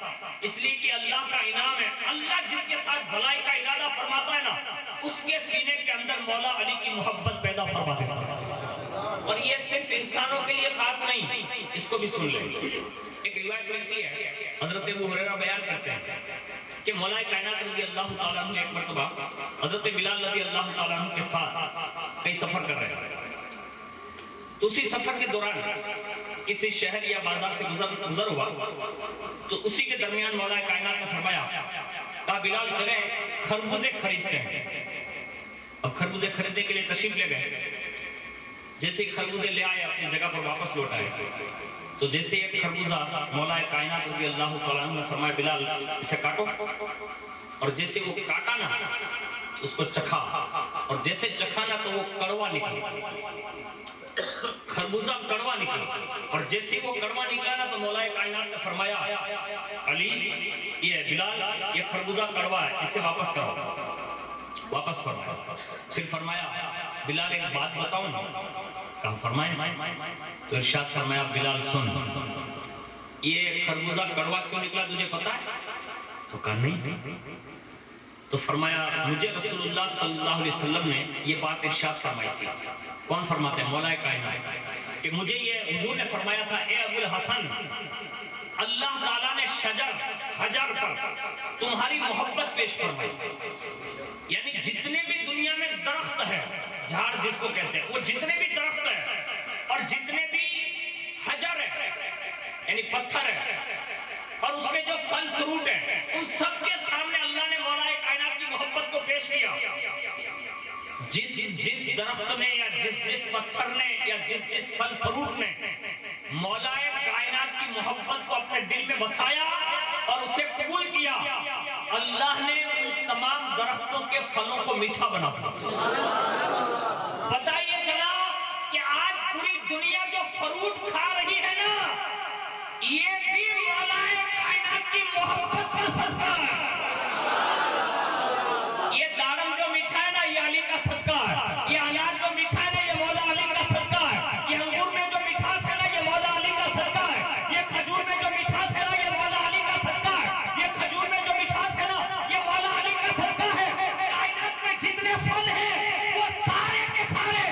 Speaker 1: اس لیے کہ اللہ کا انعام ہے، اللہ جس کے ساتھ بھلائی کا ارادہ فرماتا ہے نا، اس کے سینے کے اندر مولا علی کی محبت پیدا فرما دیتا ہے. اور یہ صرف انسانوں کے لیے خاص نہیں، اس کو بھی سن لیں. ایک روایت ملتی ہے، حضرت ابو ہریرہ بیان کرتے ہیں کہ مولا کائنات رضی اللہ تعالیٰ عنہ ایک مرتبہ حضرت بلال رضی اللہ تعالیٰ عنہ کے ساتھ کئی سفر کر رہے ہیں. تو اسی سفر کے دوران کسی شہر یا بازار سے گزر ہوا تو اسی کے درمیان مولا کائنات نے فرمایا، کہا بلال چلے خربوزے خریدتے ہیں. اب خربوزے خریدنے کے لیے تشریف لے گئے. جیسے خربوزے لے آئے اپنی جگہ پر واپس لوٹ آئے تو جیسے ایک خربوزہ مولا کائنات رضی اللہ تعالیٰ عنہ نے فرمایا بلال اسے کاٹو، اور جیسے وہ کاٹا نا اس کو چکھا، اور جیسے چکھا نا تو وہ کڑوا نکلا، خربوزہ کڑوا نکلا. اور جیسے وہ کڑوا نکلا نا تو مولا کائنات نے فرمایا علی یہ بلال یہ خربوزہ کڑوا ہے، اسے واپس کرو، واپس فرمایا. پھر فرمایا بلال ایک بات بتاؤں؟ کہا فرمائیں. تو ارشاد فرمایا بلال سن، یہ خربوزہ کڑوا کیوں نکلا تجھے پتا ہے؟ تو کہا نہیں. تو فرمایا مجھے رسول اللہ صلی اللہ علیہ وسلم نے یہ بات ارشاد فرمائی تھی. کون فرماتے ہیں؟ مولا کائنات. کہ مجھے یہ حضور نے فرمایا تھا اے ابو الحسن اللہ تعالیٰ نے حجر پر تمہاری محبت پیش فرمائی. یعنی جتنے بھی دنیا میں درخت ہے، جھاڑ جس کو کہتے ہیں، وہ جتنے بھی درخت ہے اور جتنے بھی حجر ہے یعنی پتھر ہے اور اس کے جو پھل فروٹ ہیں، ان سب کے سامنے اللہ نے مولا کائنات کی محبت کو پیش کیا. جس درخت نے یا جس پتھر نے یا جس پھل فروٹ نے مولا کائنات کی محبت کو اپنے دل میں بسایا اور اسے قبول کیا، اللہ نے ان تمام درختوں کے پھلوں کو میٹھا بنا دیا. پتہ یہ چلا کہ آج پوری دنیا جو فروٹ کھا رہی ہے نا، یہ بھی مولا کائنات کی محبت کا صدقہ ہے. یہ دارم جو میٹھا ہے نا، یہ علی کا صدقہ ہے. یہ انار جو میٹھا ہے نا، یہ مولا علی کا صدقہ ہے. یہ انگور میں جو مٹھاس ہے نا، یہ مولا علی کا صدقہ ہے. یہ کھجور میں جو مٹھاس ہے نا، یہ مولا علی کا صدقہ ہے. یہ کھجور میں جو مٹھاس ہے نا، یہ مولا علی کا صدقہ ہے. کائنات میں جتنے پھل ہیں وہ سارے کے سارے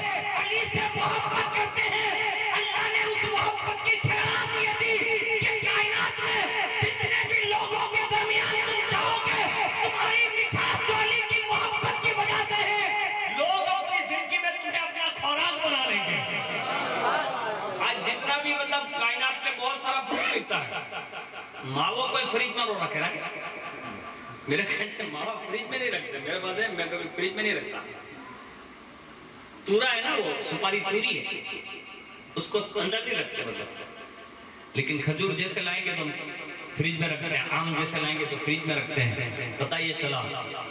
Speaker 1: علی سے محبت کرتے ہیں. اللہ نے اس محبت کی خیرات یہ دی کہ کائنات میں جتنے بھی لوگوں کے درمیان تم جاؤ گے، تمہاری مٹھاس جو علی کی محبت کی وجہ سے ہے، لوگ اپنی زندگی میں تمہیں اپنا خوراک بنا لیں گے. آج جتنا بھی مطلب کائنات میں بہت سارا فروٹ ملتا ہے، ماں وہ کوئی فریج میں رو رکھے نا،
Speaker 2: میرے خیال سے ماں باپ فریج میں نہیں رکھتے، میرے پاس ہے، میں کبھی فریج میں نہیں رکھتا. تورا ہے نا، وہ سپاری توری ہے، اس کو اندر نہیں رکھتے مطلب. لیکن کھجور جیسے لائیں گے تو فریج میں رکھتے ہیں، آم جیسے لائیں گے تو فریج میں رکھتے ہیں. پتہ یہ چلا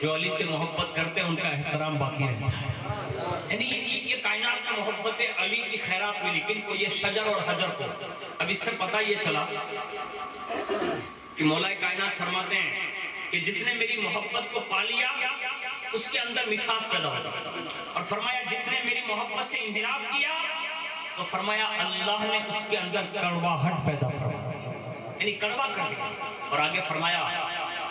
Speaker 2: جو علی سے محبت کرتے ہیں ان کا احترام باقی رہتا ہے. یعنی یہ کائنات میں محبت علی کی خیرات ملی، کن کو؟ یہ شجر اور حجر کو. اب اس سے پتہ یہ چلا کہ مولا کائنات فرماتے ہیں کہ جس نے میری محبت کو پا لیا اس کے اندر مٹھاس پیدا ہوتا، اور فرمایا جس نے میری محبت سے انحراف کیا تو فرمایا اللہ نے اس کے اندر کڑواہٹ پیدا فرمایا، یعنی کڑوا کر دیا. اور آگے فرمایا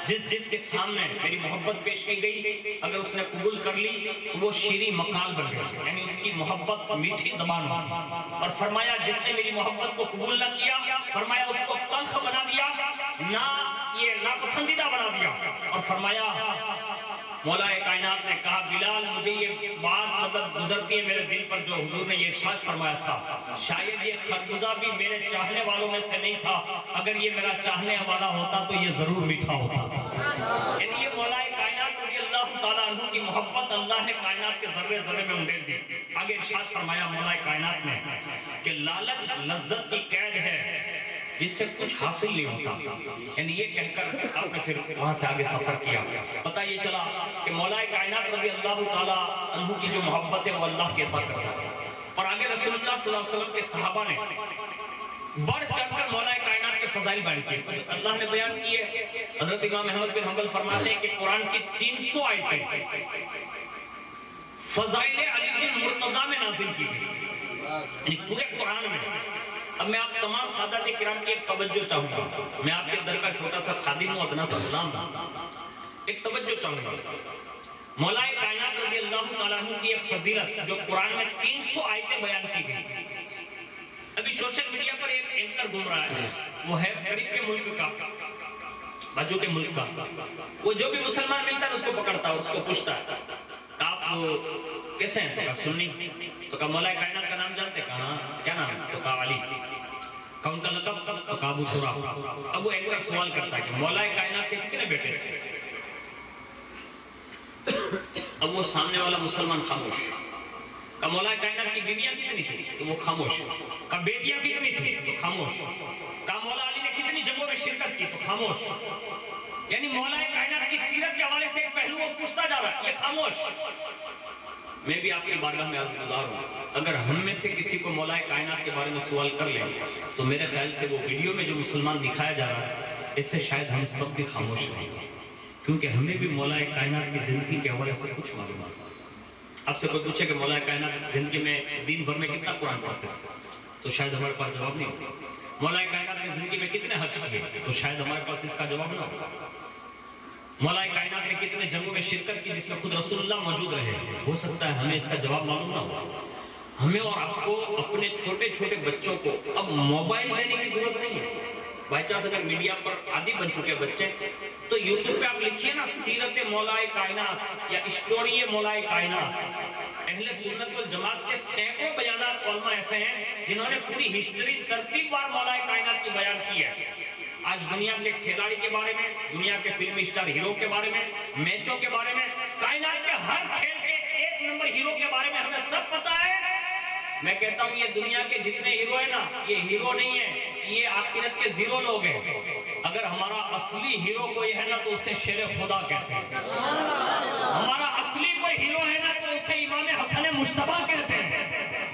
Speaker 2: جس کے سامنے میری محبت پیش کی گئی اگر اس نے قبول کر لی تو وہ شیریں مقال بن گئی، یعنی اس کی محبت میٹھی زبان بن. اور فرمایا جس نے میری محبت کو قبول نہ کیا فرمایا اس کو تلخ بنا دیا، نہ یہ ناپسندیدہ بنا دیا. اور فرمایا مولا کائنات نے کہا بلال مجھے یہ بات مطلب گزرتی ہے میرے دل پر جو حضور نے یہ ارشاد فرمایا تھا، شاید یہ خربزہ بھی میرے چاہنے والوں میں سے نہیں تھا، اگر یہ میرا چاہنے والا ہوتا تو یہ ضرور میٹھا ہوتا. یعنی یہ مولا کائنات رضی اللہ تعالیٰ عنہ کی محبت اللہ نے کائنات کے ذرے ذرے میں انڈیل دی. آگے ارشاد فرمایا مولا کائنات نے کہ لالچ لذت کی قید ہے جس سے کچھ حاصل نہیں ہوتا. یعنی یہ کہہ کر آپ نے پھر وہاں سے آگے سفر کیا. پتہ یہ چلا کہ مولا کائنات رضی اللہ تعالیٰ عنہ کی جو محبت ہے وہ اللہ کے عطا کرتا ہے. اور آگے رسول اللہ صلی اللہ علیہ وسلم کے صحابہ نے بڑھ چڑھ کر مولا کائنات کے فضائل بیان کیے. اللہ نے بیان کیے. حضرت امام احمد بن حنبل فرماتے ہیں کہ قرآن کی 300 آیتیں فضائل علی بن مرتضیٰ میں نازل کی گئی، یعنی پورے قرآن میں. اب میں آپ تمام سادات کرام کی ایک توجہ چاہوں گا. میں آپ کے در کا چھوٹا سا خادم ہوں، ادنا سا غلام ہوں. ایک توجہ چاہوں گا. مولا کائنات رضی اللہ تعالیٰ عنہ کی ایک فضیلت جو قرآن میں 300 آیتیں بیان کی گئی. ابھی سوشل میڈیا پر ایک اینکر گھوم رہا ہے، وہ ہے قریب کے ملک کا، باجو کے ملک کا. وہ جو بھی مسلمان ملتا ہے اس کو پکڑتا ہے، اس کو پوچھتا ہے آپ کیسے ہیں؟ تو کہا سنی. تو کہا مولا کائنات کا نام جانتے؟ کہا کیا نام ہے؟ تو کہا علی. کہا ان کا لقب؟ تو کہا ابو تراب. اب وہ اینکر سوال کرتا ہے کہ مولا کائنات کے کتنے بیٹے تھے؟ اب وہ سامنے والا مسلمان خاموش. کہا مولا کائنات کی بیویاں کتنی تھیں؟ تو وہ خاموش. کہا بیٹیاں کتنی تھیں؟ تو خاموش. کہا مولا علی نے کتنی جنگوں میں شرکت کی؟ تو خاموش. یعنی مولا کائنات کی سیرت کے حوالے سے ایک پہلو وہ پوچھتا جا رہا ہے، یہ خاموش. میں بھی آپ کی بارگاہ میں عرض گزار ہوں، اگر ہم میں سے کسی کو مولا کائنات کے بارے میں سوال کر لیں تو میرے خیال سے وہ ویڈیو میں جو مسلمان دکھایا جا رہا ہے اس سے شاید ہم سب بھی خاموش رہیں گے، کیونکہ ہمیں بھی مولا کائنات کی زندگی کے حوالے سے کچھ معلومات. آپ سے کوئی پوچھے کہ مولا کائنات زندگی میں دن بھر میں کتنا قرآن پڑھتے ہیں تو شاید ہمارے پاس جواب نہیں ہوگا. مولا کائنات کی زندگی میں کتنے حج کیے تو شاید ہمارے پاس اس کا جواب نہ ہوگا. مولا کائنات نے کتنے جنگوں میں شرکت کی جس میں خود رسول اللہ موجود رہے، ہو سکتا ہے ہمیں اس کا جواب معلوم نہ ہو. ہمیں اور آپ کو اپنے چھوٹے چھوٹے بچوں کو اب موبائل دینے کی ضرورت نہیں ہے. بائی چانس اگر میڈیا پر عادی بن چکے بچے تو یوٹیوب پہ آپ لکھیے نا سیرت مولا کائنات یا اسٹوری مولا کائنات. اہل سنت والجماعت کے سینکڑوں بیانات علماء ایسے ہیں جنہوں نے پوری ہسٹری ترتیب وار مولا کائنات کی بیان کی ہے. آج دنیا کے کھلاڑی کے بارے میں، دنیا کے فلمی اسٹار ہیرو کے بارے میں، میچوں کے بارے میں، کائنات کے ہر کھیل کے ایک نمبر ہیرو کے بارے میں ہمیں سب پتا ہے. میں کہتا ہوں یہ دنیا کے جتنے ہیرو ہیں نا یہ ہیرو نہیں ہیں، یہ آخرت کے زیرو لوگ ہیں. اگر ہمارا اصلی ہیرو کوئی ہے نا تو اسے شیر خدا کہتے ہیں. ہمارا اصلی کوئی ہیرو ہے نا تو اسے امام حسن مجتبیٰ کہتے ہیں.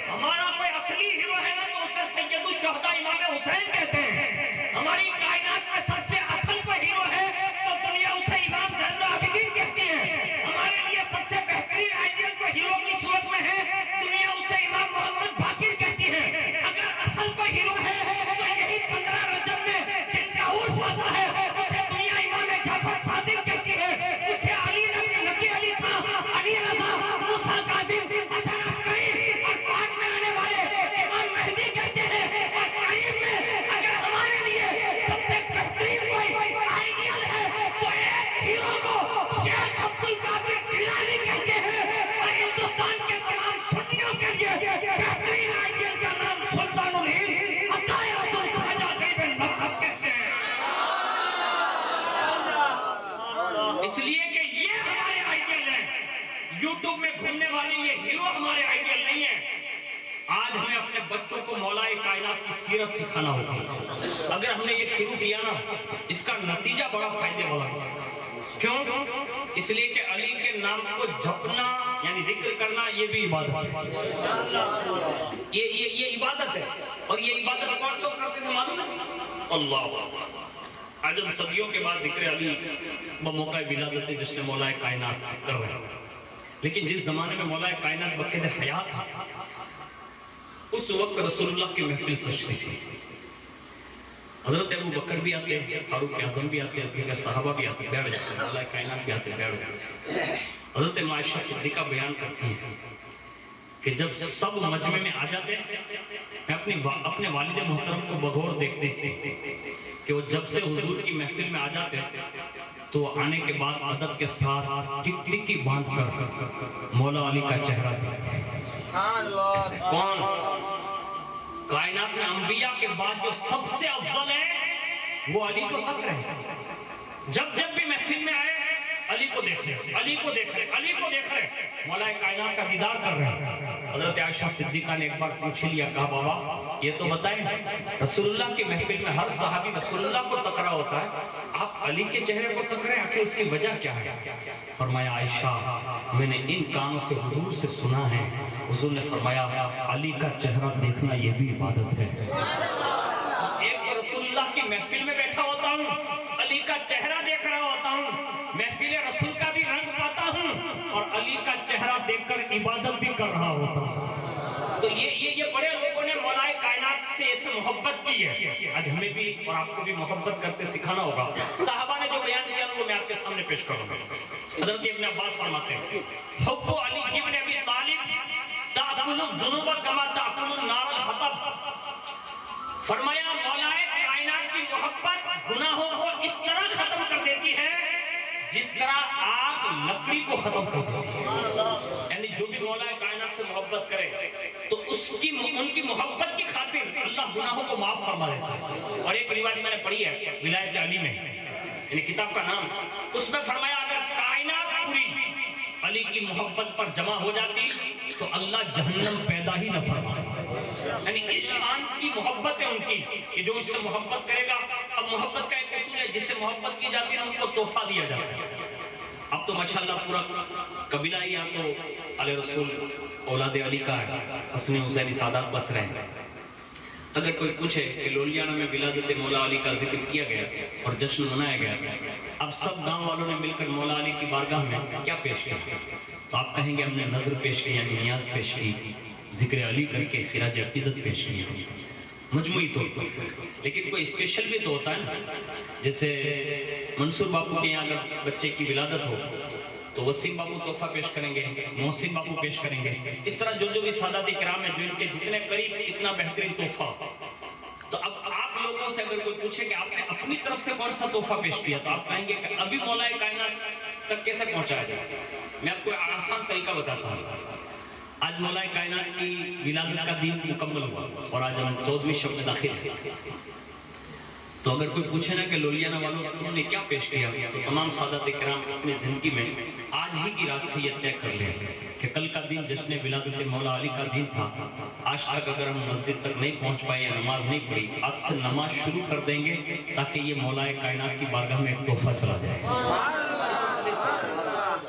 Speaker 2: ہمارا کوئی اصلی ہیرو ہے نا تو اسے سید الشہداء امام حسین کہتے ہیں. ہماری کائنات میں سب سے اصل کوئی ہیرو ہے تو دنیا اسے امام زین العابدین کہتی ہے. ہمارے لیے سب سے بہترین آئیڈیل کوئی ہیرو کی صورت میں ہے، دنیا اسے امام محمد باقر کہتی ہے. اگر اصل کوئی ہیرو ہے تو یہی 15 رجب میں جن کا عرس ہوتا ہے اسے دنیا امام جعفر صادق کہتی ہے. اسے علی نبی علی خان، علی رضا، موسیٰ کاظم، حسن عسکری اور بعد میں آنے والے امام مہدی کہتے ہیں. اور قریب میں اگر ہمارے کو مولا کائنات کی سیرت سکھانا ہوگا. اگر ہم نے یہ شروع کیا نا اس کا نتیجہ بڑا فائدے والا ہوگا. کیوں؟ اس لیے کہ علی کے نام کو جپنا یعنی ذکر کرنا یہ بھی عبادت ہے. یہ عبادت ہے. اور یہ عبادت کون لوگ کرتے تھے معلوم ہے؟ اللہ. آج ہم صدیوں کے بعد ذکر علی بموقع ولادت جشن مولا کائنات کر رہے ہیں. لیکن جس زمانے میں مولا کائنات بقید حیات تھا اس وقت رسول اللہ کی محفل سجتی تھی. حضرت ابو بکر بھی آتے ہیں, فاروق اعظم بھی آتے ہیں, صحابہ بھی آتے ہیں, بیٹھ جاتے ہیں, مولا کائنات بھی آتے ہیں, بیٹھ جاتے ہیں. حضرت عائشہ صدیقہ بیان کرتی ہیں کہ جب سب مجمع میں آ جاتے میں اپنے والد محترم کو بغور دیکھتی تھی کہ وہ جب سے حضور کی محفل میں آ جاتے تو آنے کے بعد ادب کے ساتھ ٹک ٹکی باندھ کر مولا علی کا چہرہ دیکھتے ہیں. کون؟ کائنات میں انبیاء کے بعد جو سب سے افضل ہے وہ علی کو تک رہے. جب بھی محفل میں آئے علی کو دیکھ رہے, علی کو دیکھ رہے, علی کو دیکھ رہے, مولا کائنات کا دیدار کر رہے. حضرت عائشہ صدیقہ نے ایک بار پوچھ لیا, کہا بابا یہ تو بتائیں رسول اللہ کی محفل میں ہر صحابی رسول اللہ کو تک رہا ہوتا ہے, آپ علی کے چہرے کو تک رہے, آخر اس کی وجہ کیا ہے؟ فرمایا عائشہ میں نے ان کانوں سے حضور سے سنا ہے, حضور نے فرمایا علی کا چہرہ دیکھنا یہ بھی عبادت ہے. ایک رسول اللہ کی محفل میں بیٹھا ہوتا ہوں, علی کا چہرہ دیکھ رہا ہوتا ہوں, محفل رسول کا بھی رنگ پاتا ہوں اور علی کا چہرہ دیکھ کر عبادت بھی کر رہا ہوتا ہوں. تو یہ بڑے لوگوں نے مولا کائنات سے ایسے محبت کی ہے. آج ہمیں بھی اور آپ کو بھی محبت کرتے سکھانا ہوگا. صحابہ نے جو بیان کیا وہ میں آپ کے سامنے پیش کروں گا. حضرت ابن عباس فرماتے ہیں حب علی ابن ابی طالب تأکل الذنوب کما تأکل النار الحطب. فرمایا مولا کائنات کی محبت گناہوں کو اس طرح ختم کر دیتی ہے جس طرح آگ لکڑی کو ختم کر دیتی ہے. یعنی جو بھی مولا کائنات سے محبت کرے تو ان کی محبت کی خاطر اللہ گناہوں کو معاف فرما دیتا ہے. اور ایک روایت میں نے پڑھی ہے ولایت علی میں, یعنی کتاب کا نام, اس میں فرمایا اگر کائنات پوری علی کی محبت پر جمع ہو جاتی تو اللہ جہنم پیدا ہی نہ فرمائے. یعنی اس شان کی محبت ہے ان کی کہ جو اس سے محبت کرے گا. اب محبت کا ایک اصول ہے, جس سے محبت کی جاتی ہے ان کو تحفہ دیا جاتا ہے. اب تو ماشاءاللہ پورا قبیلہ ہی یہاں تو علی رسول اولاد علی کا ہے, حسن حسینی سادات بس رہے ہیں. اگر کوئی پوچھے کہ لولیانہ میں ولادت مولا علی کا ذکر کیا گیا اور جشن منایا گیا, اب سب گاؤں والوں نے مل کر مولا علی کی بارگاہ میں کیا پیش کیا, تو آپ کہیں گے ہم نے نظر پیش کی یعنی نیاز پیش کی, ذکر علی کر کے خراج عقیدت پیش کی مجموعی طور پر. لیکن کوئی اسپیشل بھی تو ہوتا ہے نا, جیسے منصور باپو کے یہاں اگر بچے کی ولادت ہو تو وسیم بابو تحفہ پیش کریں گے, محسن بابو پیش کریں گے. اس طرح جو بھی سادات کرام ہیں جو ان کے جتنے قریب اتنا بہترین تحفہ. تو اب آپ لوگوں سے اگر کوئی پوچھے کہ آپ نے اپنی طرف سے کون سا تحفہ پیش کیا تو آپ کہیں گے کہ ابھی مولا کائنات تک کیسے پہنچایا جائے. میں آپ کو آسان طریقہ بتاتا ہوں. آج مولا کائنات کی ولادت کا دن مکمل ہوا اور آج ہم 14ویں شب میں داخل ہیں. تو اگر کوئی پوچھے نا کہ لولیانہ والوں تم نے کیا پیش کیا, تو تمام سادات کرام اپنی زندگی میں آج ہی کی رات سے یہ طے کر لیں کہ کل کا دن جشن ولادت مولا علی کا دن تھا. آج تک اگر ہم مسجد تک نہیں پہنچ پائے یا نماز نہیں پڑھی, آج سے نماز شروع کر دیں گے تاکہ یہ مولا کائنات کی بارگاہ میں ایک تحفہ چلا جائے.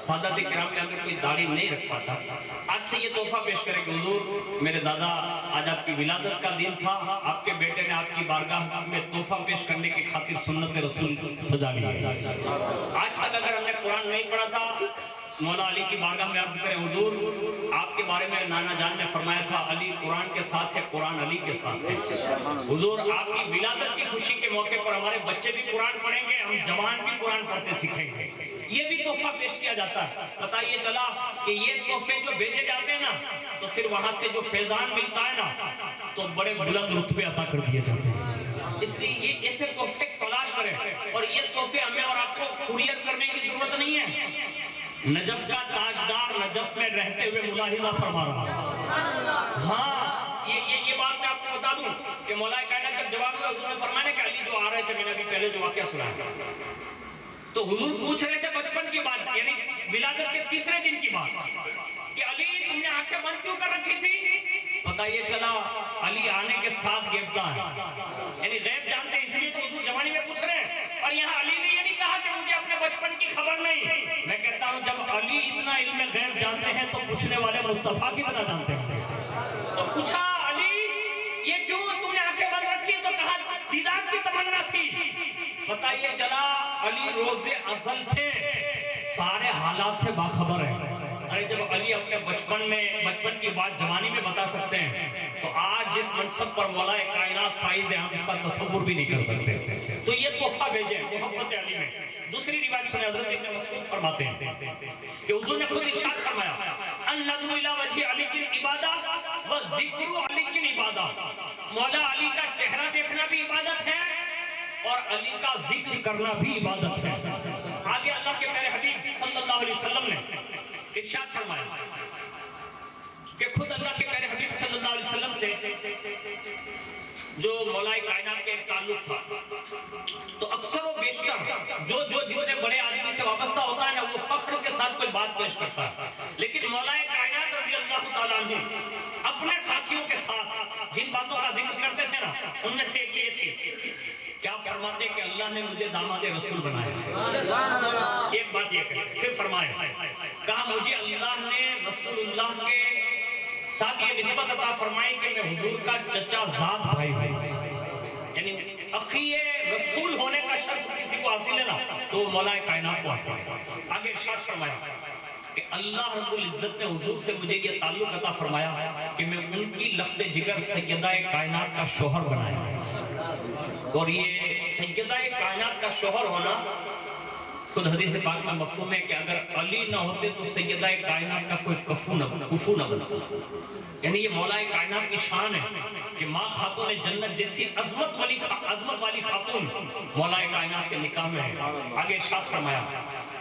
Speaker 2: سادات کرام میں اگر کوئی داڑھی نہیں رکھ پاتا آج سے یہ تحفہ پیش کرے کہ حضور میرے دادا آج آپ کی ولادت کا دن تھا, آپ کے بیٹے نے آپ کی بارگاہ میں تحفہ پیش کرنے کی خاطر سنت رسول سجا لی. آج تک اگر ہم نے قرآن نہیں پڑھا تھا مولا علی کی بارگاہ میں عرض کریں حضور آپ کے بارے میں نانا جان نے فرمایا تھا علی قرآن کے ساتھ ہے, قرآن علی کے ساتھ ہے. حضور آپ کی ولادت کی خوشی کے موقع پر ہمارے بچے بھی قرآن پڑھیں گے, ہم جوان بھی قرآن پڑھتے سیکھیں گے. یہ بھی تحفہ پیش کیا جاتا ہے. پتہ یہ چلا کہ یہ تحفے جو بھیجے جاتے ہیں نا تو پھر وہاں سے جو فیضان ملتا ہے نا تو بڑے بلند رتبے عطا کر دیے جاتے ہیں. اس لیے یہ ایسے تحفے تلاش کریں اور یہ تحفے ہمیں اور آپ کو کوریئر کرنے کی ضرورت نہیں ہے. نجف کا تاجدار نجف میں رہتے ہوئے ملاحظہ فرما رہا ہے. ہاں یہ بات میں آپ کو بتا دوں کہ مولا کائنات جب جوان ہوئے حضور نے فرمایا کہ علی جو آ رہے تھے, میں نے ابھی پہلے جو واقعہ سنا ہے, تو حضور پوچھ رہے تھے بچپن کی بات یعنی ولادت کے تیسرے دن کی بات کہ علی تم نے آنکھیں بند کیوں کر رکھی تھی؟ پتہ یہ چلا علی آنے کے ساتھ گرفتار یعنی غیب جانتے اس لیے تو حضور جوانی میں پوچھ رہے ہیں. اور یہاں علی نے یہ نہیں کہا کہ مجھے اپنے بچپن کی خبر نہیں. میں کہتا ہوں جب علی اتنا علم غیب جانتے ہیں تو پوچھنے والے مصطفیٰ کی طرح جانتے ہیں. تو پوچھا علی یہ کیوں تم نے آنکھیں بند رکھی؟ تو کہا دیدار کی تمنا تھی. پتہ یہ چلا علی روز ازل سے سارے حالات سے باخبر ہے. ارے جب علی اپنے بچپن کی بات جوانی میں بتا سکتے ہیں تو آج جس منصب پر مولا کائنات فائز ہے ہم اس کا تصور بھی نہیں کر سکتے. تو یہ تحفہ بھیجیں محبت علی میں. دوسری روایت سنیں حضرت ابن مسعود فرماتے ہیں کہ حضور نے خود ارشاد فرمایا النظر الی وجہ علی کی عبادت و ذکر علی کی عبادت. مولا علی کا چہرہ دیکھنا بھی عبادت ہے اور علی کا ذکر کرنا بھی عبادت ہے. آگے اللہ کے پیارے حبیب صلی اللہ علیہ وسلم نے ارشاد فرمایا کہ خود اللہ کے پیارے حبیب صلی اللہ علیہ وسلم سے جو مولا کائنات کے ایک تعلق تھا تو اکثر و بیشتر جو جتنے بڑے آدمی سے وابستہ ہوتا ہے نا وہ فخر کے ساتھ کوئی بات پیش کرتا ہے. لیکن مولا کائنات رضی اللہ تعالیٰ عنہ اپنے ساتھیوں کے ساتھ جن باتوں کا ذکر کرتے تھے نا ان میں سے ایک یہ تھی کیا فرماتے کہ اللہ نے مجھے داماد رسول بنایا. ایک بات یہ کہتے پھر فرمائے کہا مجھے اللہ نے رسول اللہ کے ساتھ یہ نسبت عطا فرمائی کہ میں حضور کا چچا ذات بھائی یعنی اخی رسول ہونے کا شرف کسی کو حاصل ہے نا تو مولا کائنات کو حاصل ہے. آگے ارشاد فرمایا کہ اللہ رب العزت نے حضور سے مجھے یہ تعلق عطا فرمایا کہ میں ان کی لخت جگر سیدہ کائنات کا شوہر بنایا. اور یہ سیدہ کائنات کا شوہر ہونا خود حدیث پاک میں مفہوم ہے کہ اگر علی نہ ہوتے تو سیدہ کائنات کا کوئی کفو نہ بنتا. یعنی یہ مولا کائنات کی شان ہے کہ ماں خاتون جنت جیسی عظمت والی خاتون مولا کائنات کے نکاح میں ہے. آگے ارشاد فرمایا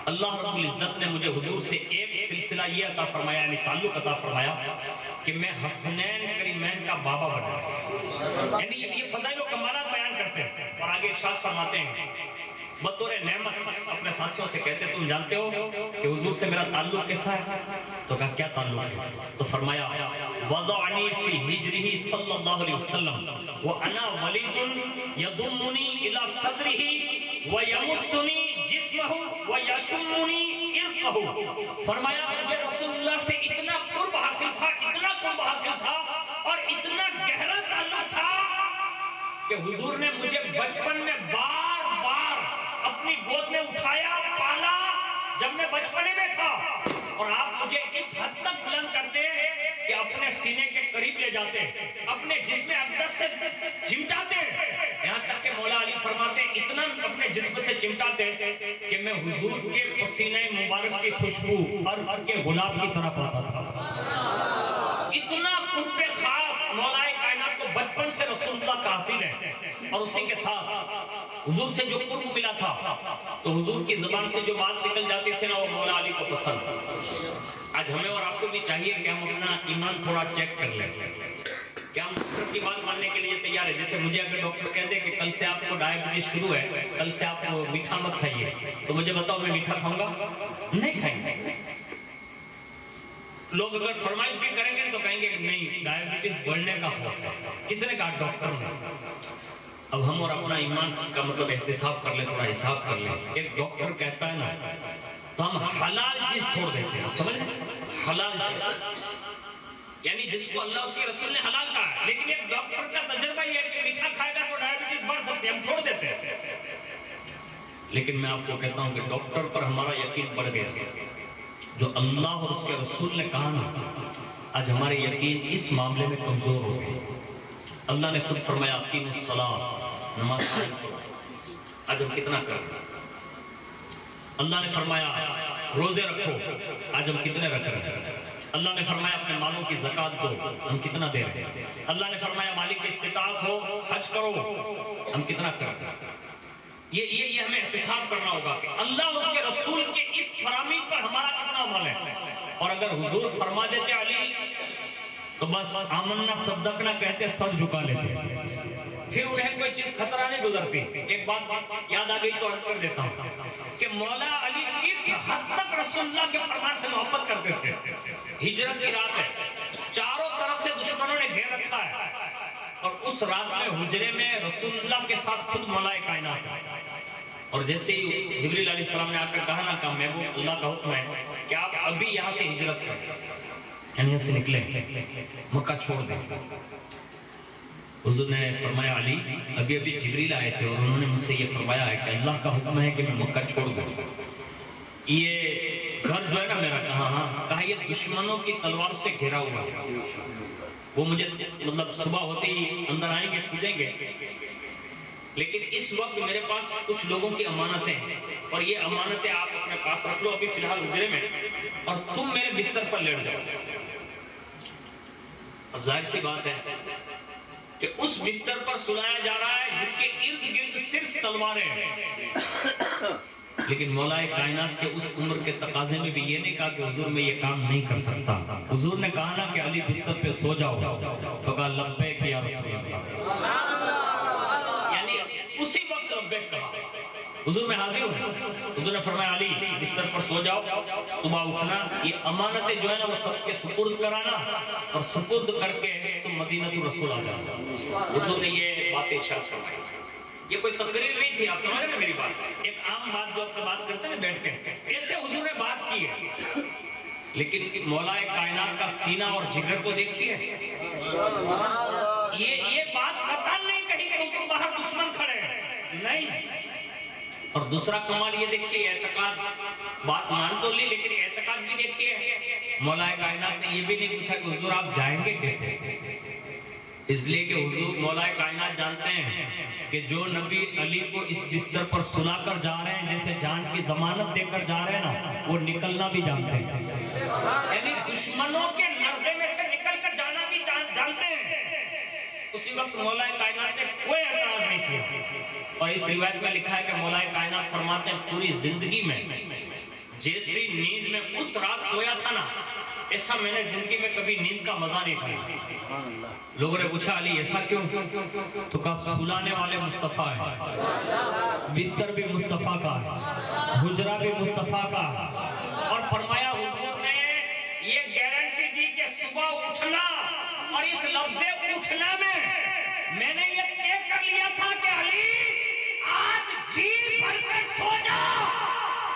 Speaker 2: اللہ رب العزت نے مجھے حضور سے ایک سلسلہ یہ عطا فرمایا یعنی تعلق عطا فرمایا کہ میں حسنین کریمین کا بابا بنا. یعنی یہ فضائل و کمالات بیان کرتے ہیں. اور آگے ارشاد فرماتے ہیں بطور نعمت اپنے ساتھیوں سے کہتے تم جانتے ہو کہ حضور سے میرا تعلق کیسا ہے؟ تو کہا کیا تعلق ہے؟ تو فرمایا وضعنی فی ہجرہ صلی اللہ علیہ وسلم وانا ولید یضمنی الی صدرہ ویمسنی جسمہ ویشمنی عرقہ. فرمایا مجھے رسول اللہ سے اتنا قرب حاصل تھا اور اتنا گہرا تعلق تھا کہ حضور نے مجھے بچپن میں بار بار اپنی گود میں اٹھایا پالا جب میں بچپنے میں تھا اور آپ مجھے اس حد تک بلند کرتے کہ اپنے سینے کے قریب لے جاتے اپنے جسم اقدس سے چمٹاتے یہاں تک کہ مولا علی فرماتے اتنا اپنے جسم سے چمٹاتے کہ میں حضور کے پسینے مبارک کی خوشبو اور کے گلاب کی طرح پاتا تھا. اتنا قرب خاص مولا کائنات کو بچپن سے رسول اللہ کا حاصل ہے. اور اسی کے ساتھ حضور سے جو قرب ملا تھا تو حضور کی زبان سے جو بات نکل جاتی تھی نا وہ مولا علی کو پسند. آج ہمیں اور آپ کو بھی چاہیے کہ ہم اپنا ایمان تھوڑا چیک کر لیں کہ ہم ڈاکٹر کی بات ماننے کے لیے تیار ہے. جیسے مجھے اگر ڈاکٹر کہہ دے کہ کل سے آپ کو ڈائبٹیز شروع ہے, کل سے آپ کو میٹھا مت کھائیے, تو مجھے بتاؤ میں میٹھا کھاؤں گا؟ نہیں کھائیں گے. لوگ اگر فرمائش بھی کریں گے تو کہیں گے کہ نہیں ڈائبٹیز بڑھنے کا خوف ہے. کس نے کہا؟ ڈاکٹر نے. اب ہم اور اپنا ایمان کا مطلب احتساب کر لیں, تھوڑا حساب کر لیں. ایک ڈاکٹر کہتا ہے نا تو ہم حلال چیز چھوڑ دیتے ہیں. سمجھ حلال چیز یعنی جس کو اللہ اس کے رسول نے حلال کہا ہے, لیکن ایک ڈاکٹر کا تجربہ یہ ہے کہ میٹھا کھائے گا تو ڈائبٹیز بڑھ سکتے ہیں, ہم چھوڑ دیتے ہیں. لیکن میں آپ کو کہتا ہوں کہ ڈاکٹر پر ہمارا یقین بڑھ گیا. جو اللہ اور اس کے رسول نے کہا نا, آج ہمارے یقین اس معاملے میں کمزور ہو گئے. اللہ نے خود فرمایا اقیموا الصلاۃ, نماز قائم کرو. آج ہم کتنا کر رہے ہیں؟ اللہ نے فرمایا روزے رکھو, آج ہم کتنے رکھ رہے ہیں؟ اللہ نے فرمایا اپنے مالوں کی زکات دو, ہم کتنا دے رہے ہیں؟ اللہ نے فرمایا مالک کی استطاعت ہو حج کرو, ہم کتنا کر رہے ہیں؟ یہ ہمیں احتساب کرنا ہوگا کہ اللہ اور اس کے رسول کے اس فراہمی پر ہمارا کتنا عمل ہے. اور اگر حضور فرما دیتے علی تو بس آمنا صدقنا کہتے سر جھکا لیتے, پھر انہیں کوئی چیز خطرہ نہیں گزرتی. ایک بات یاد آ گئی تو عرض کر دیتا ہوں کہ مولا علی اس حد تک رسول اللہ کے فرمان سے محبت کرتے تھے. ہجرت کی رات ہے, چاروں طرف سے دشمنوں نے گھیرا رکھا ہے، اور اس رات میں حجرے میں رسول اللہ کے ساتھ خود مولا کائنات ہے۔ اور جیسے ہی جبریل علیہ السلام نے آ کر کہا نا کہ محبوب اللہ کا حکم ہے کہ آپ ابھی یہاں سے ہجرت کریں، یعنی یہاں سے نکلیں، مکہ چھوڑ دیں۔ حضور نے فرمایا علی ابھی ابھی جبریل آئے تھے اور انہوں نے مجھ سے یہ فرمایا ہے کہ اللہ کا حکم ہے کہ میں مکہ چھوڑ دوں۔ یہ گھر جو ہے نا میرا، کہا یہ دشمنوں کی تلوار سے گھرا ہوا ہے، وہ مجھے مطلب صبح ہوتے ہی اندر آئیں گے، کودیں گے، لیکن اس وقت میرے پاس کچھ لوگوں کی امانتیں ہیں اور یہ امانتیں آپ اپنے پاس رکھ لو ابھی فی الحال حجرے میں، اور تم میرے بستر پر لیٹ جاؤ۔ اب ظاہر سی بات ہے کہ اس بستر پر سلایا جا رہا ہے جس کے ارد گرد صرف تلواریں ہیں، لیکن مولا کائنات کے اس عمر کے تقاضے میں بھی یہ نہیں کہا کہ حضور میں یہ کام نہیں کر سکتا۔ حضور نے کہا نا کہ علی بستر پہ سو جاؤ، تو کہا لبیک یا رسول اللہ، یعنی اسی وقت لبیک کہا، حضور میں حاضر ہوں۔ حضور نے فرمایا علی بستر پر سو جاؤ، صبح اٹھنا، یہ امانتیں جو ہے نا وہ سب کے سپرد کرانا، اور سپرد کر کے تم مدینہ الرسول آ جانا۔ حضور نے یہ بات ارشاد فرمائی، یہ کوئی تقریر نہیں تھی، آپ سمجھ رہے ہیں میری بات، ایک عام بات جو اپنے بات کرتے ہیں بیٹھ کے، ایسے حضور نے بات کی ہے، لیکن مولا کائنات کا سینہ اور جگر کو دیکھیے، یہ بات قطعاً نہیں کہی کہ حضور باہر دشمن کھڑے ہیں، نہیں۔ اور دوسرا کمال یہ دیکھیے، اعتقاد، بات مان تو لی لیکن اعتقاد بھی دیکھیے، مولا کائنات نے یہ بھی نہیں پوچھا کہ حضور آپ جائیں گے کیسے، اس لیے کہ حضور مولا کائنات جانتے ہیں کہ جو نبی علی کو اس بستر پر سلا کر جا رہے ہیں، جیسے جان کی ضمانت دے کر جا رہے ہیں نا، وہ نکلنا بھی جانتے ہیں، یعنی دشمنوں کے نرغے میں سے نکل کر جانا بھی جانتے ہیں۔ اسی وقت مولا کائنات نے کوئی اعتراض نہیں کیا، اور اس روایت میں لکھا ہے کہ مولا کائنات فرماتے ہیں پوری زندگی میں جیسی نیند میں اس رات سویا تھا نا، ایسا میں نے زندگی میں کبھی نیند کا مزہ نہیں پایا۔ لوگوں نے پوچھا علی ایسا کیوں؟ تو کہا سلانے والے مصطفیٰ ہیں، بستر بھی مصطفیٰ کا ہے، حجرہ بھی مصطفیٰ کا ہے، اور فرمایا حضور نے یہ گارنٹی دی کہ صبح اٹھنا، اور اس لفظ اٹھنا میں نے یہ طے کر لیا تھا کہ علی آج جی بھر کر سو جا،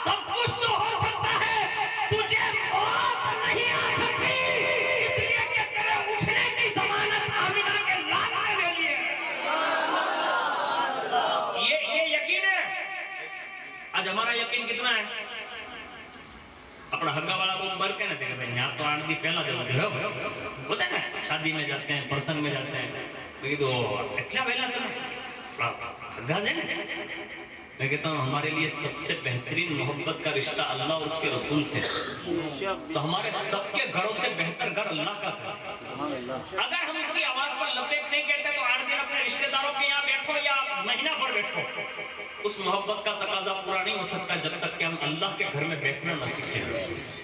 Speaker 2: سب کچھ تو ہو سکتا ہے، تجھے موت نہیں آ سکتی، اس لیے کہ تیرے اٹھنے کی ضمانت آمینہ کے لال نے لے لی ہے۔ یہ یقین ہے۔ آج ہمارا یقین کتنا ہے؟ اپنا ہگا والا کو بر کے نہ دیکھے بھائی یہاں تو آنے دی پہلا جو ہوتا ہے نا، شادی میں جاتے ہیں، پرسنگ میں جاتے ہیں، لیکن تو اچھا پہلا تو ہگا سے نا، میں کہتا ہوں ہمارے لیے سب سے بہترین محبت کا رشتہ اللہ اور اس کے رسول سے، تو ہمارے سب کے گھروں سے بہتر گھر اللہ کا گھر۔ اگر ہم اس کی آواز پر لبیک نہیں کہتے تو 8 دن اپنے رشتہ داروں کے یہاں بیٹھو یا مہینہ بھر بیٹھو، اس محبت کا تقاضا پورا نہیں ہو سکتا جب تک کہ ہم اللہ کے گھر میں بیٹھنا نہ سیکھیں۔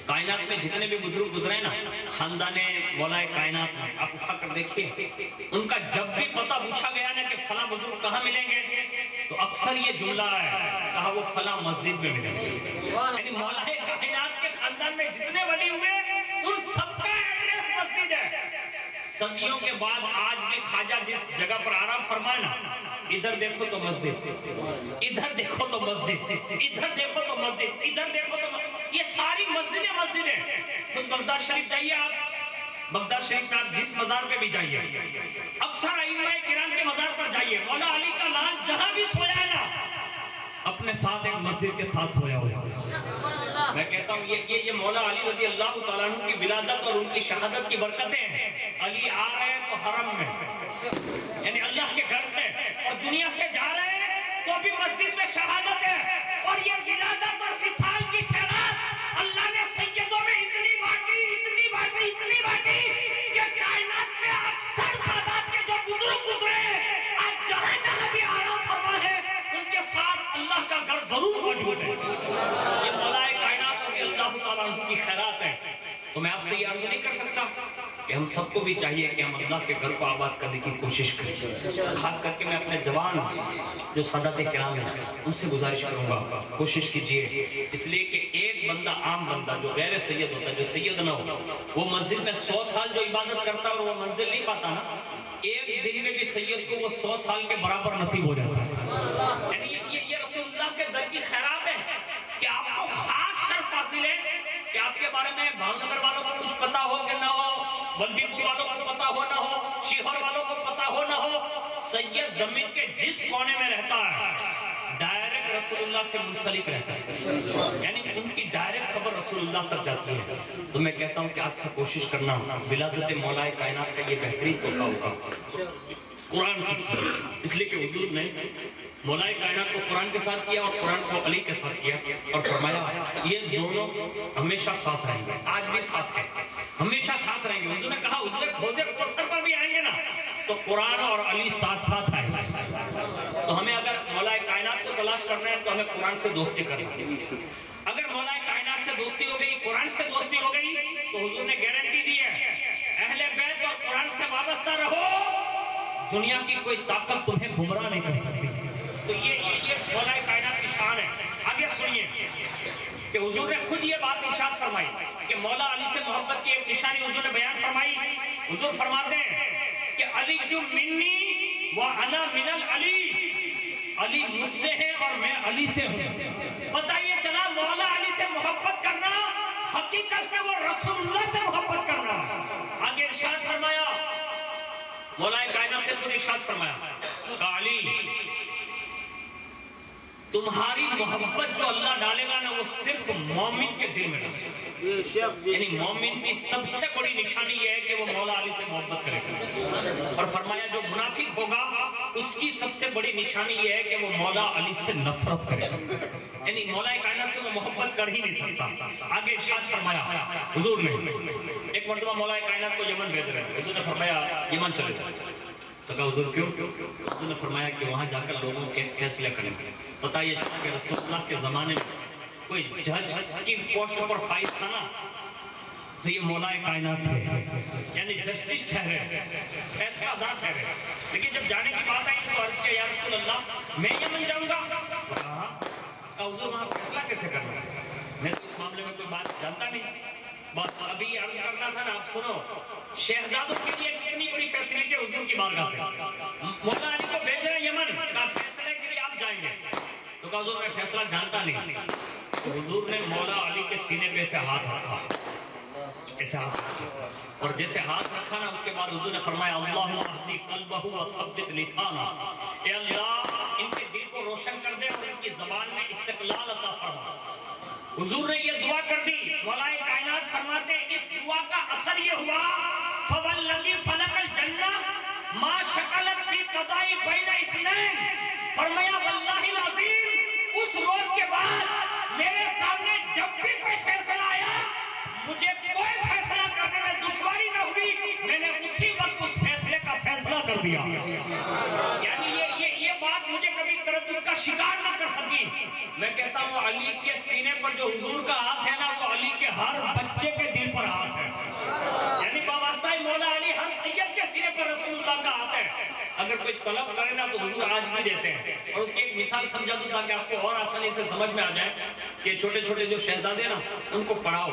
Speaker 2: کائنات میں جتنے بھی بزرگ گزرے نا، خاندان مولا کائنات میں، آپ اٹھا کر دیکھیے، ان کا جب بھی پتہ پوچھا گیا نا کہ فلاں بزرگ کہاں ملیں گے، تو اکثر یہ جملہ ہے، کہا وہ فلاں مسجد میں ملیں گے۔ یعنی مولا کائنات کے خاندان میں جتنے ولی ہوئے ان سب کا ایڈریس مسجد ہے۔ صدیوں کے بعد آج بھی خواجہ جس جگہ پر آرام فرمائے نا، ادھر دیکھو تو مسجد، ادھر دیکھو تو مسجد، ادھر دیکھو تو مسجد، ادھر دیکھو تو مسجد، یہ ساری مسجدیں۔ خود بغداد شریف جائیے آپ، بغداد شریف میں آپ جس مزار پہ بھی جائیے، اکثر ائمہ کرام کے مزار پر جائیے، مولا علی کا لال جہاں بھی سویا ہے نا، اپنے ساتھ ایک مسجد کے ساتھ سویا ہوا ہے۔ میں کہتا ہوں یہ مولا علی رضی اللہ تعالیٰ عنہ کی ولادت اور ان کی شہادت کی برکتیں ہیں۔ علی آ رہے ہیں تو حرم میں، یعنی اللہ کے گھر سے، اور دنیا سے جا رہے ہیں تو بھی مسجد میں شہادت ہے، اور یہ ولادت اور وصال کی خیرات اللہ نے سیدوں میں اتنی بانٹی کہ کائنات میں اکثر سادات کے جو بزرگ گزرے، آج جہاں جہاں بھی آرام فرما ہے ان کے ساتھ اللہ کا گھر ضرور موجود ہے۔ یہ مولا کائنات رضی اللہ تعالیٰ عنہ کی خیرات ہے۔ تو میں آپ سے یہ عرض نہیں کر سکتا کہ ہم سب کو بھی چاہیے کہ ہم اللہ کے گھر کو آباد کرنے کی کوشش کریں. خاص کر کے میں اپنے جوان جو سادات کرام ہیں ان سے گزارش کروں گا کوشش کیجئے. اس لیے کہ ایک بندہ عام بندہ جو غیر سید ہوتا ہے, جو سید نہ ہو, وہ مسجد میں 100 سال جو عبادت کرتا ہے اور وہ منزل نہیں پاتا نا, ایک دن میں بھی سید کو وہ 100 سال کے برابر نصیب ہو جاتا ہے. یعنی یہ رسول اللہ کے در کی خیرات ہے کہ آپ کو خاص شرف حاصل ہے کہ آپ کے بارے میں بھاؤ نگر والوں کو کچھ پتا ہو کہ نہ ہو, بلبی پور والوں کو پتا ہو نہ ہو, شیہور والوں کو پتا ہو نہ ہو, سید زمین کے جس کونے میں رہتا ہے ڈائریکٹ رسول اللہ سے منسلک رہتا ہے, یعنی ان کی ڈائریکٹ خبر رسول اللہ تک جاتی ہے. تو میں کہتا ہوں کہ آپ سے کوشش کرنا ولادت مولا کائنات کا یہ بہترین تحفہ ہوگا قرآن سیکھنا. اس لیے کہ حضور نے مولا کائنات کو قرآن کے ساتھ کیا اور قرآن کو علی کے ساتھ کیا اور فرمایا یہ دونوں ہمیشہ ساتھ رہیں گے. آج بھی ساتھ ہیں, ہمیشہ ساتھ رہیں گے. حضور نے کہا حضور حوض کوثر پر بھی آئیں گے نا تو قرآن اور علی ساتھ ساتھ آئیں گے. تو ہمیں اگر مولا کائنات کو تلاش کرنا ہے تو ہمیں قرآن سے دوستی کرنا ہے. اگر مولا کائنات سے دوستی ہو گئی, قرآن سے دوستی ہو گئی تو حضور نے گارنٹی دی ہے اہل بیت اور قرآن سے وابستہ رہو, دنیا کی کوئی طاقت تمہیں گمراہ نہیں کر سکتی. تو یہ مولا کائنات کی شان ہے. آگے سنیے کہ حضور نے خود یہ بات ارشاد فرمائی کہ مولا علی سے محبت کی ایک نشانی حضور نے بیان فرمائی. حضور فرماتے ہیں کہ علی جو منی وانا من العلی, علی مجھ سے ہے اور میں علی سے ہوں. پتہ یہ چلا مولا علی سے محبت کرنا حقیقت میں وہ رسول اللہ سے محبت کرنا. آگے ارشاد فرمایا, مولا کائنات سے خود ارشاد فرمایا کہ علی تمہاری محبت جو اللہ ڈالے گا نا وہ صرف مومن کے دل میں ڈالے گا. یعنی مومن کی سب سے بڑی نشانی یہ ہے کہ وہ مولا علی سے محبت کرے گا. اور فرمایا جو منافق ہوگا اس کی سب سے بڑی نشانی یہ ہے کہ وہ مولا علی سے نفرت کرے گا. یعنی مولا کائنات سے وہ محبت کر ہی نہیں سکتا. آگے ارشاد فرمایا حضور نے ایک مرتبہ مولا کائنات کو یمن بھیج رہے ہیں. حضور نے فرمایا یمن چلے جاؤ. تو کہا حضور کیوں؟ حضور نے فرمایا کہ وہاں جا کر لوگوں کے فیصلے کریں گے. پتہ یہ چلا کہ رسول اللہ کے زمانے میں کوئی جج کی پوسٹ پر فائز تھا نا تو یہ مولا کائنات تھے, یعنی جسٹس ٹھہرے, فیصلہ دار ٹھہرے. لیکن جب جانے کی بات آئی تو عرض کیا یا رسول اللہ میں یمن جاؤں گا. کہا حضور وہاں فیصلہ کیسے کرنا ہے, میں تو اس معاملے میں کوئی بات جانتا نہیں. بس ابھی عرض کرنا تھا نا, آپ سنو شہزادوں کے لیے کتنی بڑی فیسلٹی حضور کی بارگاہ سے. مولا علی کو بھیج رہے ہیں یمن, کہا فیصلے کے لیے آپ جائیں گے. تو کہا حضور میں فیصلہ جانتا نہیں. تو حضور نے مولا علی کے سینے پہ ایسے ہاتھ رکھا, ایسے ہاتھ رکھا, اور جیسے ہاتھ رکھا نا اس کے بعد حضور نے فرمایا اللہم اہدی قلبہ وثبت لسانہ, اے اللہ ان کے دل کو روشن کر دے اور ان کی زبان میں استقلال عطا فرما. حضور نے یہ دعا کر دی. مولا کائنات فرماتے ہیں اس دعا کا اثر یہ ہوا فوالذی فلق الجنہ ما شکلت فی قضاء بین اثنین. فرمایا واللہ العظیم اس روز کے بعد میرے سامنے جب بھی کوئی فیصلہ آیا مجھے کوئی فیصلہ کرنے میں دشواری نہ ہوئی, میں نے اسی وقت اس فیصلے کا فیصلہ کر دیا. یعنی یہ بات مجھے کبھی تردد کا شکار نہ کر سکی. میں کہتا ہوں علی کے سینے پر جو حضور کا ہاتھ ہے نا وہ علی کے ہر بچے کے دل پر ہاتھ ہے. یعنی وابستہ مولا علی ہر سید کے سینے پر رسول اللہ کا ہاتھ ہے. اگر کوئی طلب کرے نا تو حضور آج بھی دیتے ہیں. اور اس کی ایک مثال سمجھا دوں تاکہ آپ کو اور آسانی سے سمجھ میں آ جائے کہ چھوٹے چھوٹے جو شہزادے نا ان کو پڑھاؤ,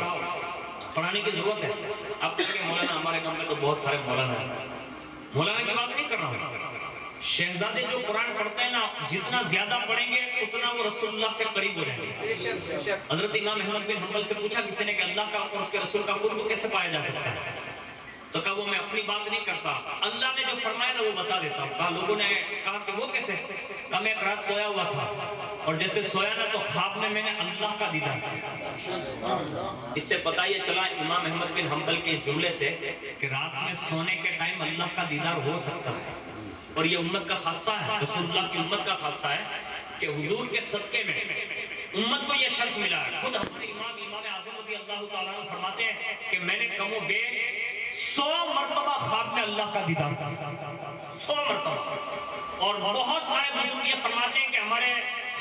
Speaker 2: پڑھانے کی ضرورت ہے. آپ کہیں گے مولانا ہمارے گاؤں میں تو بہت سارے مولانا ہیں. مولانا کی بات نہیں کر رہا ہوں. شہزادے جو قرآن پڑھتے ہیں نا جتنا زیادہ پڑھیں گے اتنا وہ رسول اللہ سے قریب ہو جائیں گے. حضرت امام احمد بن حنبل سے پوچھا کسی نے کہ اللہ کا اور اس کے رسول کا قرب کیسے پایا جا سکتا ہے؟ تو کہا وہ میں اپنی بات نہیں کرتا, اللہ نے جو فرمایا نا وہ بتا دیتا ہوں. کہا لوگوں نے کہا کہ وہ کیسے؟ کہا میں ایک رات سویا ہوا تھا اور جیسے سویا نا تو خواب میں نے اللہ کا دیدار کیا. اس سے پتہ یہ چلا امام احمد بن حنبل کے جملے سے کہ رات میں سونے کے ٹائم اللہ کا دیدار ہو سکتا ہے. اور یہ امت کا خاصہ ہے, رسول اللہ کی امت کا خاصہ ہے کہ حضور کے صدقے میں امت کو یہ شرف ملا ہے. خود ہمارے امام اعظم رضی اللہ تعالیٰ عنہ فرماتے ہیں کہ میں نے کم و بیش 100 مرتبہ خواب میں اللہ کا دیدار کیا, 100 مرتبہ. اور بہت سارے بزرگ یہ فرماتے ہیں کہ ہمارے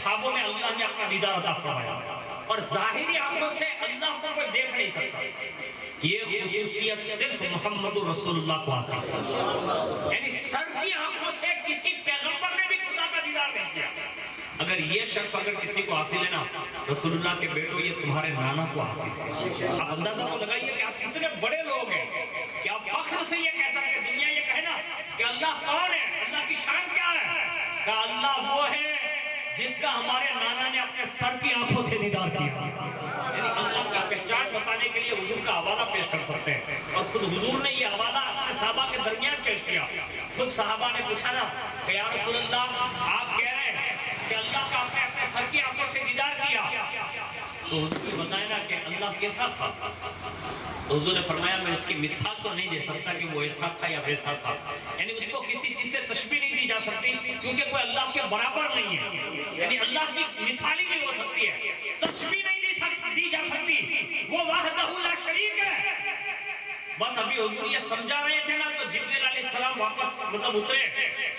Speaker 2: خوابوں میں اللہ نے اپنا دیدار عطا فرمایا. اور ظاہری آنکھوں سے اللہ کو کوئی دیکھ نہیں سکتا. یہ خصوصیت صرف محمد رسول اللہ کو حاصل ہے. یعنی سر کی آنکھوں سے کسی پیغمبر نے بھی خدا کا دیدار نہیں کیا. اگر یہ شرف اگر کسی کو حاصل ہے نا رسول اللہ کے بیٹو یہ تمہارے نانا کو حاصل ہے. آپ اندازہ تو لگائیے کہ آپ کتنے بڑے لوگ ہیں کہ آپ فخر سے یہ کہہ سکتے. دنیا یہ کہے نا کہ اللہ کون ہے, اللہ کی شان کیا ہے, کہ اللہ وہ ہے جس کا ہمارے نانا نے اپنے سر کی آنکھوں سے دیدار کیا. یعنی اللہ کا پہچان بتانے کے لیے حضور کا حوالہ پیش کر سکتے ہیں. اور خود حضور نے یہ حوالہ اپنے صحابہ کے درمیان پیش کیا. خود صحابہ نے پوچھا نا کہ یا رسول اللہ آپ کہہ رہے ہیں کہ اللہ کا آپ نے اپنے سر کی آنکھوں سے دیدار کیا, تو حضور نے بتایا نا کہ اللہ کیسا تھا. تو حضور نے فرمایا میں اس کی مثال تو نہیں دے سکتا کہ وہ ایسا تھا یا ویسا تھا. یعنی اس کو کسی چیز سے تشبیہ نہیں دی جا سکتی کیونکہ کوئی اللہ کے برابر نہیں ہے. یعنی اللہ کی مثال ہی نہیں ہو سکتی ہے, تشبیہ نہیں دی جا سکتی. وہ وحدہ لا شریک ہے. بس ابھی حضور یہ سمجھا رہے تھے نا تو جبریل علیہ السلام واپس اترے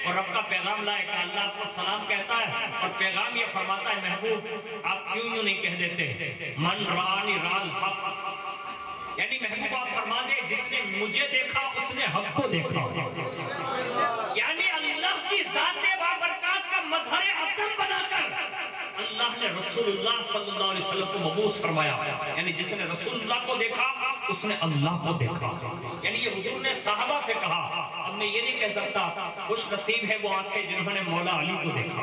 Speaker 2: اور رب کا پیغام لائے کہ اللہ آپ کو سلام کہتا ہے اور پیغام یہ فرماتا ہے محبوب آپ کیوں نہیں کہہ دیتے من رانی رال حق. یعنی محبوب آپ فرما دے جس نے مجھے دیکھا اس نے حق کو دیکھا. یعنی اللہ کی ذات بابرکات کا مظہر عدم بنا کر اللہ نے رسول اللہ صلی اللہ علیہ وسلم کو مبعوث فرمایا. یعنی جس نے رسول اللہ کو دیکھا اس نے اللہ کو دیکھا. یعنی یہ حضور نے صحابہ سے کہا. اب میں یہ نہیں کہہ سکتا خوش نصیب ہے وہ آنکھیں جنہوں نے مولا علی کو دیکھا.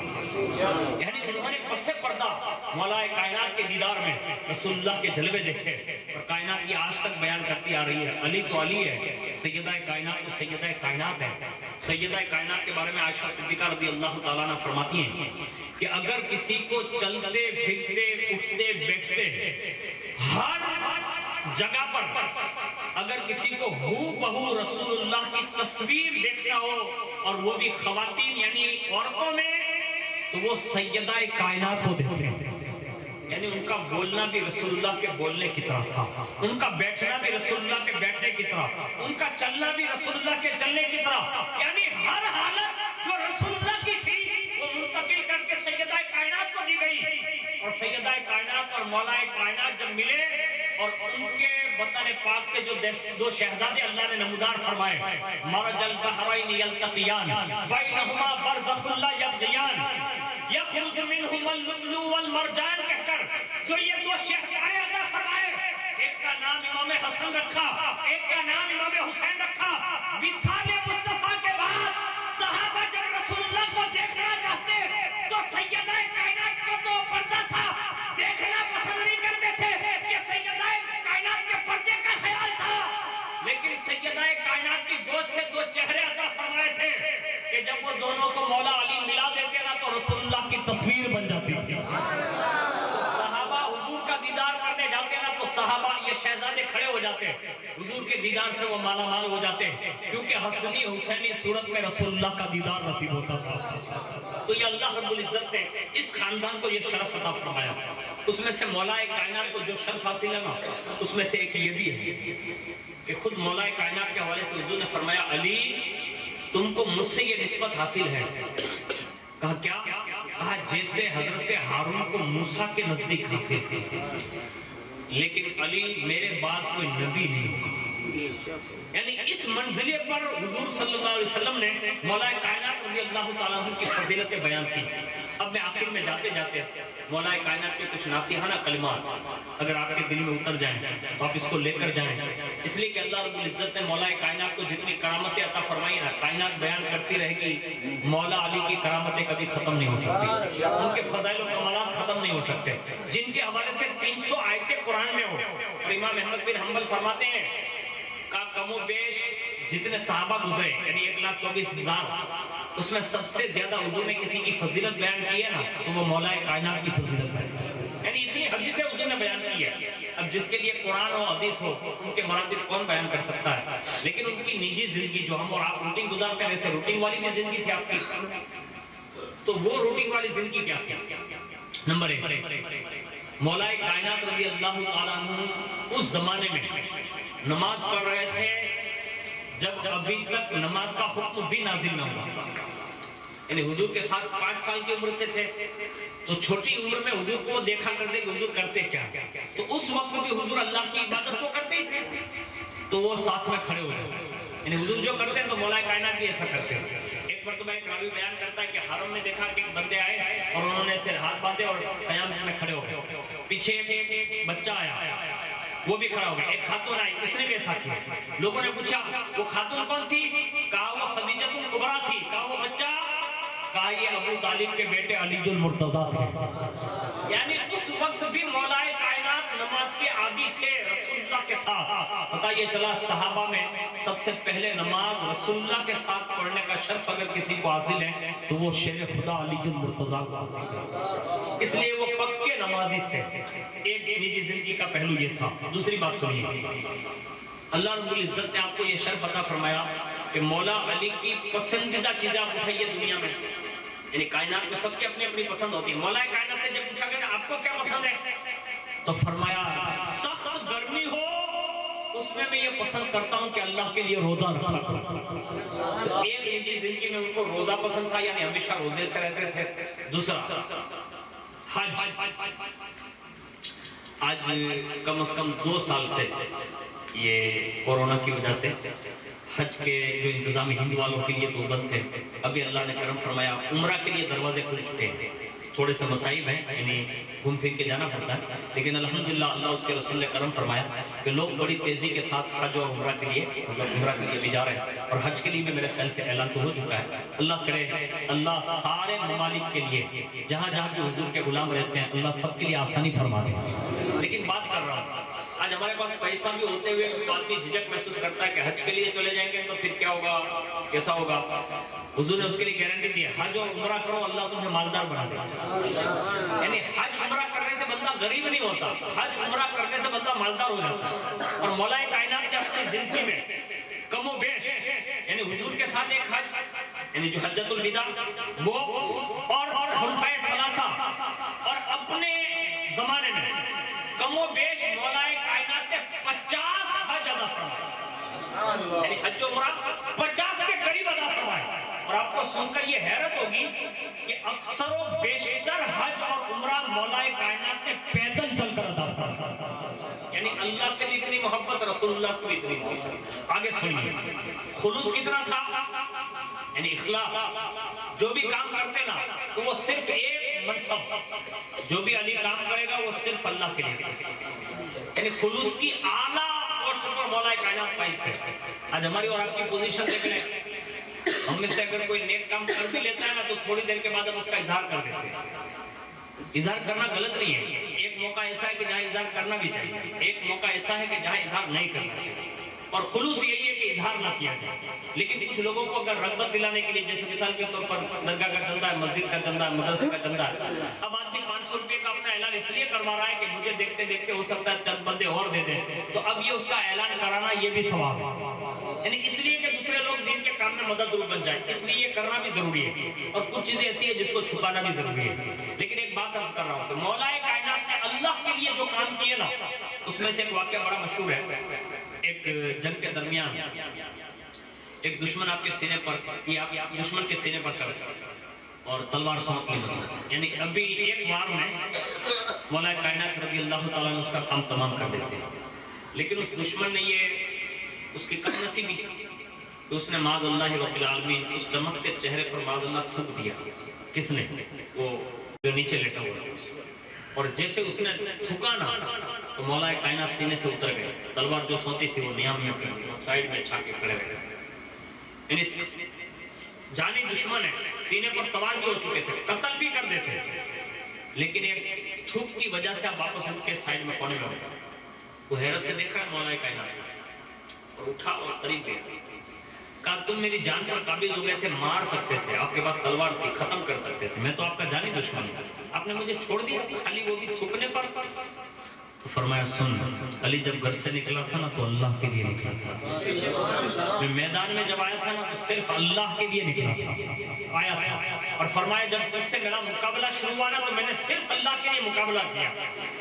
Speaker 2: یعنی انہوں نے پس پردہ مولا کائنات کے دیدار میں رسول اللہ کے جلوے دیکھے. اور کائنات یہ آج تک بیان کرتی آ رہی ہے علی تو علی ہے, سیدہ کائنات تو سیدہ کائنات ہے. سیدہ کائنات کے بارے میں عائشہ صدیقہ رضی اللہ تعالیٰ عنہ فرماتی ہیں کہ اگر کسی کو چلتے پھرتے اٹھتے بیٹھتے ہر جگہ پر اگر کسی کو ہو بہو رسول اللہ کی تصویر دیکھنا ہو اور وہ بھی خواتین یعنی عورتوں میں تو وہ سیدہ کائنات کو دیکھتے ہیں. یعنی ان کا بولنا بھی رسول اللہ کے بولنے کی طرح تھا, ان کا بیٹھنا بھی رسول اللہ کے بیٹھنے کی طرح, ان کا چلنا بھی رسول اللہ کے چلنے کی طرح. یعنی ہر حالت جو رسول اللہ کی تھی وہ منتقل کر کے سیدہ کائنات کو دی گئی. اور سیدہ کائنات اور مولا کائنات جب ملے اور ان کے وطن پاک سے جو دو شہزادے اللہ نے نمودار فرمائے مرج البحرین یلتقیان بینہما برزخ لا یبغیان یخرج منہما اللؤلؤ والمرجان کہہ کر جو یہ دو شہزادے عطا فرمائے, ایک کا نام امام حسن رکھا, ایک کا نام امام حسین رکھا. وصال مصطفیٰ کے بعد صحابہ جب رسول اللہ کو دیکھنا چاہتے تو سیدہ کائنات کو تو پردہ تھا دیکھنا پسند نہیں کرتے تھے کہ سیدہ کائنات کے پردے کا خیال تھا. لیکن سیدہ کائنات کی گود سے دو چہرے عطا فرمائے تھے کہ جب وہ دونوں کو مولا علی ملا دیتے نا تو رسول اللہ کی تصویر بن جاتی تھی. صحابہ حضور کا دیدار کرنے جاتے نا تو صحابہ یہ شہزادے کھڑے ہو جاتے, حضور کے دیدار سے وہ مالا مال ہو جاتے کیونکہ حسنی حسینی صورت میں رسول اللہ کا دیدار نصیب ہوتا تھا. تو یہ اللہ رب العزت نے اس خاندان کو یہ شرف عطا فرمایا. اس میں سے مولا کائنات کو جو شرف حاصل ہے نا اس میں سے ایک یہ بھی ہے کہ خود مولا کائنات کے حوالے سے حضور نے فرمایا علی تم کو مجھ سے یہ نسبت حاصل ہے. کہا کیا؟ کہا جیسے حضرت ہارون کو موسیٰ کے نزدیک حاصل تھی, لیکن علی میرے بعد کوئی نبی نہیں. یعنی اس منزلے پر حضور صلی اللہ علیہ وسلم نے مولا کائنات رضی اللہ تعالیٰ عنہ کی فضیلتیں بیان کی. اب میں آخر میں جاتے جاتے مولا کائنات کے کچھ ناصحانہ کلمات اگر آپ کے دل میں اتر جائیں تو آپ اس کو لے کر جائیں, اس لیے کہ اللہ رب العزت نے مولا کائنات کو جتنی کرامتیں عطا فرمائی نا کائنات بیان کرتی رہے گی. مولا علی کی کرامتیں کبھی ختم نہیں ہو سکتی, ان کے فضائل و کمالات ختم نہیں ہو سکتے. جن کے حوالے سے 300 آیتیں قرآن میں ہو اور امام احمد بن حنبل فرماتے ہیں کا کم و بیش جتنے صحابہ گزرے یعنی 1,24,000 اس میں سب سے زیادہ حضور نے کسی کی فضیلت بیان کی ہے نا تو وہ مولا کائنات کی فضیلت ہے. یعنی اتنی حدیثیں حضور نے بیان کی ہے. اب جس کے لیے قرآن ہو حدیث ہو ان کے مراتب کون بیان کر سکتا ہے, لیکن ان کی نجی زندگی جو ہم اور آپ روٹین گزارتے ہیں ویسے روٹین والی بھی زندگی تھی آپ کی, تو وہ روٹین والی زندگی کیا تھی؟ نمبر 1 مولا کائنات رضی اللہ تعالیٰ عنہ اس زمانے میں نماز پڑھ رہے تھے جب ابھی تک نماز کا حکم بھی نازل نہ ہوا. یعنی حضور کے ساتھ 5 سال کی عمر سے تھے، تو چھوٹی عمر میں حضور کو وہ دیکھا کرتے کہ حضور کرتے کیا، تو اس وقت بھی حضور اللہ کی عبادت کو کرتے ہی تھے، تو وہ ساتھ میں کھڑے ہو جاتے، یعنی حضور جو کرتے ہیں تو مولا کائنات بھی ایسا کرتے ہیں۔ ایک مرتبہ ایک راوی بیان کرتا ہے کہ حرم میں دیکھا کہ بندے آئے اور انہوں نے ایسے ہاتھ باندھے اور قیام میں کھڑے ہو گئے، پیچھے ایک بچہ آیا وہ بھی کھڑا ہو گیا، ایک خاتون آئی اس نے بھی ایسا کیا، لوگوں نے پوچھا وہ خاتون کون تھی، کہا وہ خدیجہ الکبریٰ تھی، کہا وہ بچہ، کہا یہ ابو طالب کے بیٹے علی المرتضیٰ تھے۔ یعنی اس وقت بھی مولا کائنات نماز کے عادی تھے رسول اللہ کے ساتھ۔ پتہ یہ چلا صحابہ میں سب سے پہلے نماز رسول اللہ کے ساتھ پڑھنے کا شرف اگر کسی کو حاصل ہے تو وہ شیر خدا علی المرتضیٰ کو حاصل ہے، اس لیے وہ پکے نمازی تھے۔ ایک نجی زندگی کا پہلو یہ تھا۔ دوسری بات سنیے، اللہ رب العزت نے آپ کو یہ شرف عطا فرمایا کہ مولا علی کی پسندیدہ چیزیں آپ اٹھائیے دنیا میں، یعنی کائنات میں سب کی اپنی اپنی پسند ہوتی ہے۔ مولا کائنات سے جب پوچھا گیا آپ کو کیا پسند ہے تو فرمایا سخت گرمی ہو اس میں یہ پسند کرتا ہوں کہ اللہ کے لیے روزہ رکھا کروں۔ ایک نجی زندگی میں ان کو روزہ پسند تھا، یعنی ہمیشہ روزے سے رہتے تھے۔ دوسرا حج، آج کم از کم 2 سال سے یہ کورونا کی وجہ سے حج کے جو انتظامی ہند والوں کے لیے تو بند تھے، ابھی اللہ نے کرم فرمایا عمرہ کے لیے دروازے کھل چکے ہیں۔ تھوڑے سے مصائب ہیں، یعنی گھوم پھر کے جانا پڑتا ہے، لیکن الحمدللہ اللہ اس کے رسول نے کرم فرمایا کہ لوگ بڑی تیزی کے ساتھ حج اور عمرہ کے لیے بھی جا رہے ہیں، اور حج کے لیے بھی میرے خیال سے اعلان تو ہو چکا ہے۔ اللہ کرے اللہ سارے ممالک کے لیے جہاں جہاں بھی حضور کے غلام رہتے ہیں اللہ سب کے لیے آسانی فرما دے۔ لیکن بات کر رہا ہوں، آج ہمارے پاس پیسہ بھی ہوتے ہوئے آدمی جھجک محسوس کرتا ہے کہ حج کے لیے چلے جائیں گے تو پھر کیا ہوگا، کیسا ہوگا۔ حضور نے اس کے لیے گارنٹی دی ہے، حج اور عمرہ کرو اللہ تمہیں مالدار بنا دے گا۔ یعنی حج عمرہ کرنے سے بندہ غریب نہیں ہوتا، حج عمرہ کرنے سے بندہ مالدار ہو جاتا۔ اور مولا کائنات نے اپنی زندگی میں کم و بیش، یعنی حضور کے ساتھ ایک حج، یعنی جو حجۃ الوداع وہ اور خلفائے ثلاثہ، اور اپنے زمانے میں کم و بیش مولا کائنات نے 50 حج ادا فرمائے، یعنی حج و عمرہ 50 کے قریب ادا فرمائے۔ اور آپ کو سن کر یہ حیرت ہوگی کہ اکثر و بیشتر حج اور عمرہ مولا کائنات نے پیدل چل کر ادا فرمائے، یعنی اللہ سے بھی اتنی محبت، رسول اللہ سے بھی اتنی محبت۔ آگے سنیے، خلوص کتنا تھا، یعنی اخلاص، جو بھی کام کرتے نا تو وہ صرف ایک منصب، جو بھی علی کام کرے گا وہ صرف اللہ کے لیے کرے گا، یعنی خلوص کی اعلیٰ پوسٹ پر مولا کائنات فائز تھے۔ آج ہماری اور آپ کی پوزیشن دیکھ لیں، ہم میں سے اگر کوئی نیک کام کر بھی لیتا ہے نا تو تھوڑی دیر کے بعد ہم اس کا اظہار کر دیتے ہیں۔ اظہار کرنا غلط نہیں ہے، ایک موقع ایسا ہے کہ جہاں اظہار کرنا بھی چاہیے، ایک موقع ایسا ہے کہ جہاں اظہار نہیں کرنا چاہیے، اور خلوص یہی ہے کہ اظہار نہ کیا جائے۔ لیکن کچھ لوگوں کو اگر رغبت دلانے کے لیے، جیسے مثال کے طور پر درگاہ کا چندہ ہے، مسجد کا چندہ ہے، مدرسے کا چندہ ہے، اب آدمی 500 روپے کا اپنا اعلان اس لیے کروا رہا ہے کہ مجھے دیکھتے دیکھتے ہو سکتا ہے چند بندے اور دے دیں، تو اب یہ اس کا اعلان کرانا یہ بھی ثواب ہے، یعنی اس لیے کہ دوسرے لوگ دین کے کام میں مدد روپ بن جائیں، اس لیے یہ کرنا بھی ضروری ہے، اور کچھ چیزیں ایسی ہیں جس کو چھپانا بھی ضروری ہے۔ لیکن ایک بات عرض کر رہا ہوں کہ مولا کائنات نے اللہ کے لیے جو کام کیے نا، اس میں سے ایک واقعہ بڑا مشہور ہے۔ ایک جنگ کے درمیان ایک دشمن آپ کے سینے پر، یا دشمن کے سینے پر چڑھ گیا اور تلوار سونپ لی، یعنی ابھی ایک وار میں مولا کائنات رضی اللہ تعالیٰ نے اس کا کام تمام کر دیتے ہیں، لیکن اس دشمن نے یہ اس کی کم نصیبی کہ اس نے معاذ اللہ رب العالمین اس چمکتے چہرے پر معاذ اللہ تھوک دیا۔ کس نے؟ وہ جو نیچے لیٹا ہوا تھا، اور جیسے اس نے تھوکا نا تو مولا کائنات سینے سے اتر گئے، تلوار جو سوتی تھی وہ نیام میں سائیڈ میں چھا کے کھڑے ہوئے، یعنی جانی دشمن ہے، سینے پر سوار بھی ہو چکے تھے، قتل بھی کر دیتے، لیکن ایک تھوک کی وجہ سے آپ واپس اٹھ کے سائیڈ میں کونے میں ہو گئے۔ وہ حیرت سے دیکھا ہے مولا کائنات، اور اٹھا اور قریب گیا، کہا تم میری جان پر قابض ہو گئے تھے، مار سکتے تھے، آپ کے پاس تلوار تھی، ختم کر سکتے تھے، میں تو آپ کا جانی دشمن ہوں، آپ نے مجھے چھوڑ دیا، خالی وہ بھی تھوکنے پر۔ تو فرمایا سن، علی جب گھر سے نکلا تھا نا تو اللہ کے لیے نکلا تھا، میں میدان میں جب آیا تھا نا تو صرف اللہ کے لیے نکلا تھا، آیا تھا، اور فرمایا جب تجھ سے میرا مقابلہ شروع ہوا نا تو میں نے صرف اللہ کے لیے مقابلہ کیا،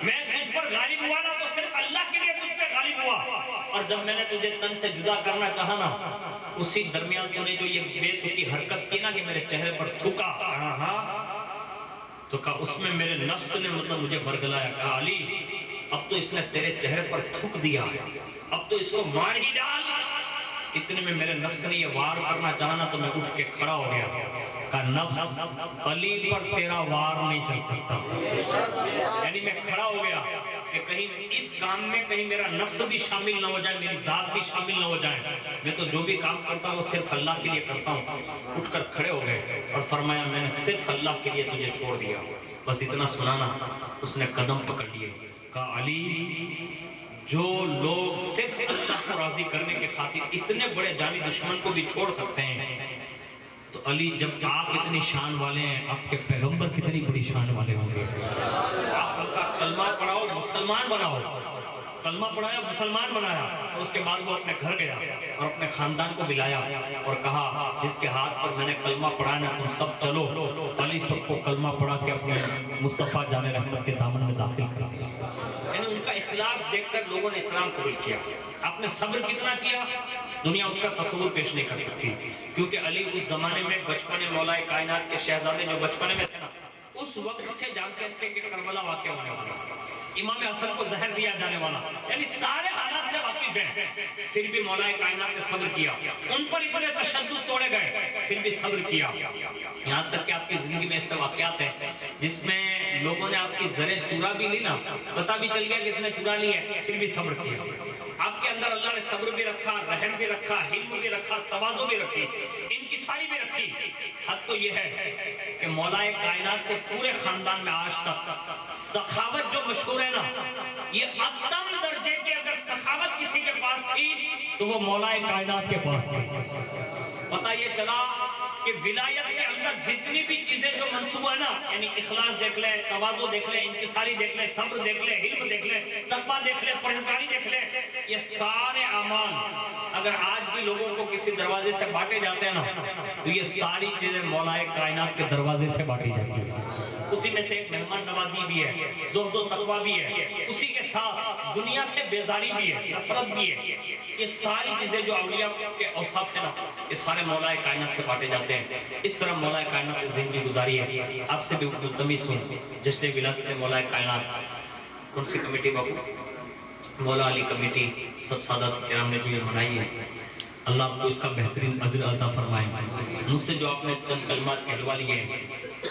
Speaker 2: میں تجھ پر غالب ہوا نا تو صرف اللہ کے لیے تجھ پہ غالب ہوا، اور جب میں نے تجھے تن سے جدا کرنا چاہا نا اسی درمیان تو نے جو یہ بے تکی حرکت کی نا کہ میرے چہرے پر تھوکا، کہا ہاں، تو کہا اس میں میرے نفس نے مطلب مجھے ورگلایا، کہا علی اب تو اس نے تیرے چہرے پر تھوک دیا ہے، اب تو اس کو مار ہی ڈال۔ اتنے میں میرے نفس نے یہ وار کرنا چاہنا تو میں اٹھ کے کھڑا ہو گیا، کہا نفس علی پر تیرا وار نہیں چل سکتا، یعنی میں کھڑا ہو گیا کہ کہیں اس کام میں کہیں میرا نفس بھی شامل نہ ہو جائے، میری ذات بھی شامل نہ ہو جائے، میں تو جو بھی کام کرتا ہوں وہ صرف اللہ کے لیے کرتا ہوں۔ اٹھ کر کھڑے ہو گئے اور فرمایا میں نے صرف اللہ کے لیے تجھے چھوڑ دیا، بس اتنا سنانا۔ اس نے قدم پکڑ لیے، کہا علی جو لوگ صرف اللہ کو راضی کرنے کے خاطر اتنے بڑے جانی دشمن کو بھی چھوڑ سکتے ہیں، تو علی جب آپ اتنی شان والے ہیں، آپ کے پیغمبر کتنی بڑی شان والے ہوں گے۔ آپ ان کا کلمہ پڑھاؤ مسلمان بناؤ، کلمہ پڑھایا مسلمان بنایا، اور اس کے بعد وہ اپنے گھر گیا اور اپنے خاندان کو بلایا اور کہا جس کے ہاتھ پر میں نے کلمہ پڑھانا تم سب چلو۔ علی سب کو کلمہ پڑھا کے اپنے مصطفیٰ جان رحمت کے دامن میں داخل کرا، یعنی ان کا اخلاص دیکھ کر لوگوں نے اسلام قبول کیا۔ آپ نے صبر کتنا کیا دنیا اس کا تصور پیش نہیں کر سکتی، کیونکہ علی اس زمانے میں بچپنے مولا کائنات کے شہزادے جو بچپنے میں تھے نا اس وقت سے جانتے تھے کہ کربلا واقع ہونے والا، امام حسن کو زہر دیا جانے والا، یعنی سارے حالات سے واقف ہیں، پھر بھی مولا کائنات نے صبر کیا، ان پر اتنے تشدد توڑے گئے پھر بھی صبر کیا۔ یہاں تک کہ آپ کی زندگی میں ایسے واقعات ہیں جس میں لوگوں نے آپ کی زریں چورا بھی لی نا، پتہ بھی چل گیا کہ اس نے چورا لی ہے، پھر بھی صبر کیا۔ آپ کے اندر اللہ نے صبر بھی رکھا، رحم بھی رکھا، حلم بھی رکھا، تواضع بھی رکھی، انکساری بھی رکھی۔ حد تو یہ ہے کہ مولا کائنات کے پورے خاندان میں آج تک سخاوت جو مشہور ہے نا، یہ ادم درجے کی اگر سخاوت کسی کے پاس تھی تو وہ مولا کائنات کے پاس تھی۔ پتہ یہ چلا کہ ولایت کے اندر جتنی بھی چیزیں جو منصوبہ ہے نا، یعنی اخلاص دیکھ لے، تواضع دیکھ لے، انکساری دیکھ لے، صبر دیکھ لے، حلم دیکھ لے، تقویٰ دیکھ لے، پرہیزگاری دیکھ لے، یہ سارے اعمال اگر آج بھی لوگوں کو کسی دروازے سے بانٹے جاتے ہیں نا تو یہ ساری چیزیں مولا کائنات کے دروازے سے بانٹی جاتی ہیں۔ اسی میں سے ایک مہمان نوازی بھی ہے، زہد و تقویٰ بھی ہے، اسی کے ساتھ دنیا سے بیزاری بھی ہے، نفرت بھی ہے۔ یہ ساری چیزیں جو اولیاء کے اوصاف ہیں نا یہ سارے مولا کائنات سے بانٹے جاتے ہیں۔ اس طرح مولا کائنات کی زندگی گزاری ہے۔ آپ سے بھی التمس ہوں، جشن ولادت مولا کائنات کون سی کمیٹی بابو؟ مولا علی کمیٹی سب سادات کرام نے جو یہ منائی ہے، اللہ آپ کو اس کا بہترین اجر عطا فرمائے۔ مجھ سے جو آپ نے چند کلمات کہلوا لیے ہیں،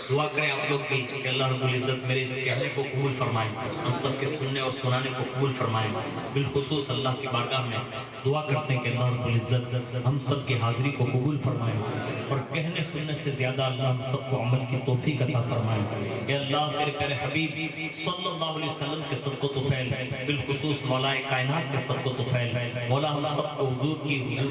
Speaker 2: دعا کریں آپ لوگ بھی کہ اللہ رب العزت میرے اس کہنے کو قبول فرمائے، ہم سب کے سننے اور سنانے کو قبول فرمائے۔ بالخصوص اللہ کی بارگاہ میں دعا کرتے ہیں کہ اللہ رب العزت ہم سب کی حاضری کو قبول فرمائے، اور کہنے سننے سے زیادہ اللہ ہم سب کو عمل کی توفیق عطا فرمائے۔ کہ اللہ تیرے پیارے حبیب صلی اللہ علیہ وسلم کے صدق و طفیل، بالخصوص مولا کائنات کے صدق و طفیل، مولا ہم سب کو حضور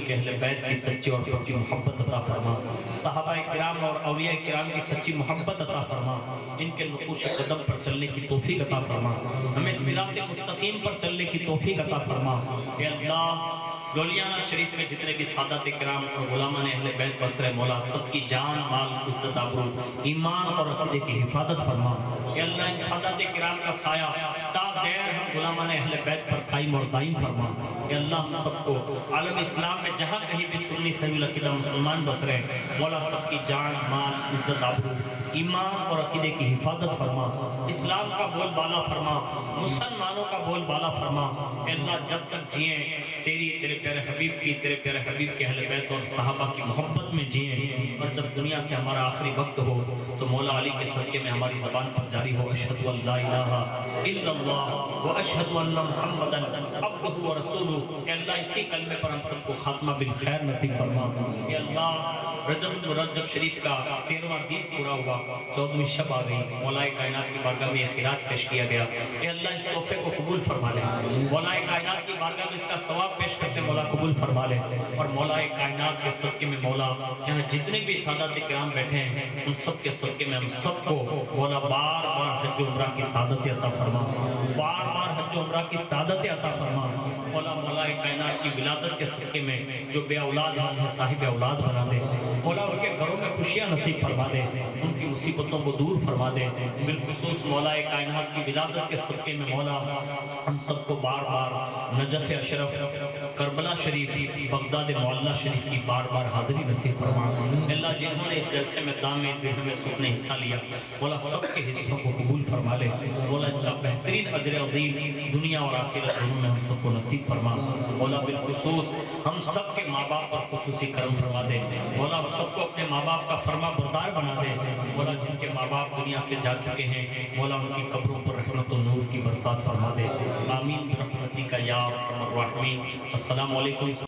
Speaker 2: کے اہل بیت کی سچی اور پکی محبت عطا فرما، صحابہ کرام اور اولیاء کرام کی سچی محبت عطا فرما، ان کے نقوش قدم پر چلنے کی توفیق عطا فرما، ہمیں صراط مستقیم پر چلنے کی توفیق عطا فرما۔ اے اللہ لولیانہ شریف میں جتنے بھی سادات کرام اور غلامان اہل بیت بس رہے، مولا سب کی جان مال عزت آبرو ایمان اور عقیدے کی حفاظت فرما۔ اے اللہ ان سادات کرام کا سایہ تا دیر ہم غلامان اہل بیت پر قائم اور دائم فرما۔ اے اللہ ہم سب کو عالم اسلام میں جہاں کہیں بھی سنی سبیل عقیدہ مسلمان بس رہے، مولا سب کی جان مال عزت آبرو ایمان اور عقیدے کی حفاظت فرما، اسلام کا بول بالا فرما، مسلمانوں کا بول بالا فرما۔ اے اللہ جب تک جئیں تیرے پیارے حبیب کی، تیرے پیارے حبیب کے اہل بیت اور صحابہ کی محبت میں جئیں، اور جب دنیا سے ہمارا آخری وقت ہو تو مولا علی کے صدقے میں ہماری زبان پر جاری ہو اشہد ان لا الہ الا اللہ واشہد ان محمدا عبدہ ورسولہ۔ اے اللہ اسی کلمے پر ہم سب کو خاتمہ بالخیر نصیب فرما۔ اے اللہ رجب شریف کا 13واں دن پورا ہوا، 14ویں شب آ گئی، مولا کائنات کی بارگاہ میں خیرات پیش کیا گیا۔ اے اللہ اس تحفے کو قبول فرما لے، مولا کائنات کی بارگاہ میں اس کا ثواب پیش کرتے مولا قبول فرما لے، اور مولا کائنات کے صدقے میں مولا یہاں جتنے بھی سادات کرام بیٹھے ہیں ان سب کے صدقے میں ہم سب کو مولا بار
Speaker 1: بار حج و عمرہ کی سعادت عطا فرما، بار بار حج و عمرہ کی سعادت عطا فرما۔ مولا مولا کائنات کی ولادت کے صدقے میں جو بے اولاد ہیں انہیں صاحب اولاد بنا دے، مولا ان کے گھروں میں خوشیاں نصیب فرما دے، ان کی مصیبتوں کو دور فرما دے۔ بالخصوص مولا کائنات کی ولادت کے صدقے میں مولا ہم سب کو بار بار نجف اشرف، کربلا شریف، بغداد معلیٰ شریف کی بار بار حاضری نصیب فرما۔ اللہ جنہوں نے اس جلسے میں دام دن میں سکھ نے حصہ لیا، مولا سب کے حصوں کو قبول فرما لے، مولا اس کا بہترین اجر عظیم دنیا اور آخرت دونوں میں ہم سب کو نصیب فرما۔ مولا بالخصوص ہم سب کے ماں باپ پر خصوصی کرم فرما دے، مولا ہم سب کو اپنے ماں باپ کا فرما بردار بنا دے۔ مولا جن کے ماں باپ دنیا سے جا چکے ہیں، مولا ان کی قبروں پر رحمت و نور کی برسات فرما دے۔ آمین برحمتک یا ارحم الراحمین۔ السلام علیکم۔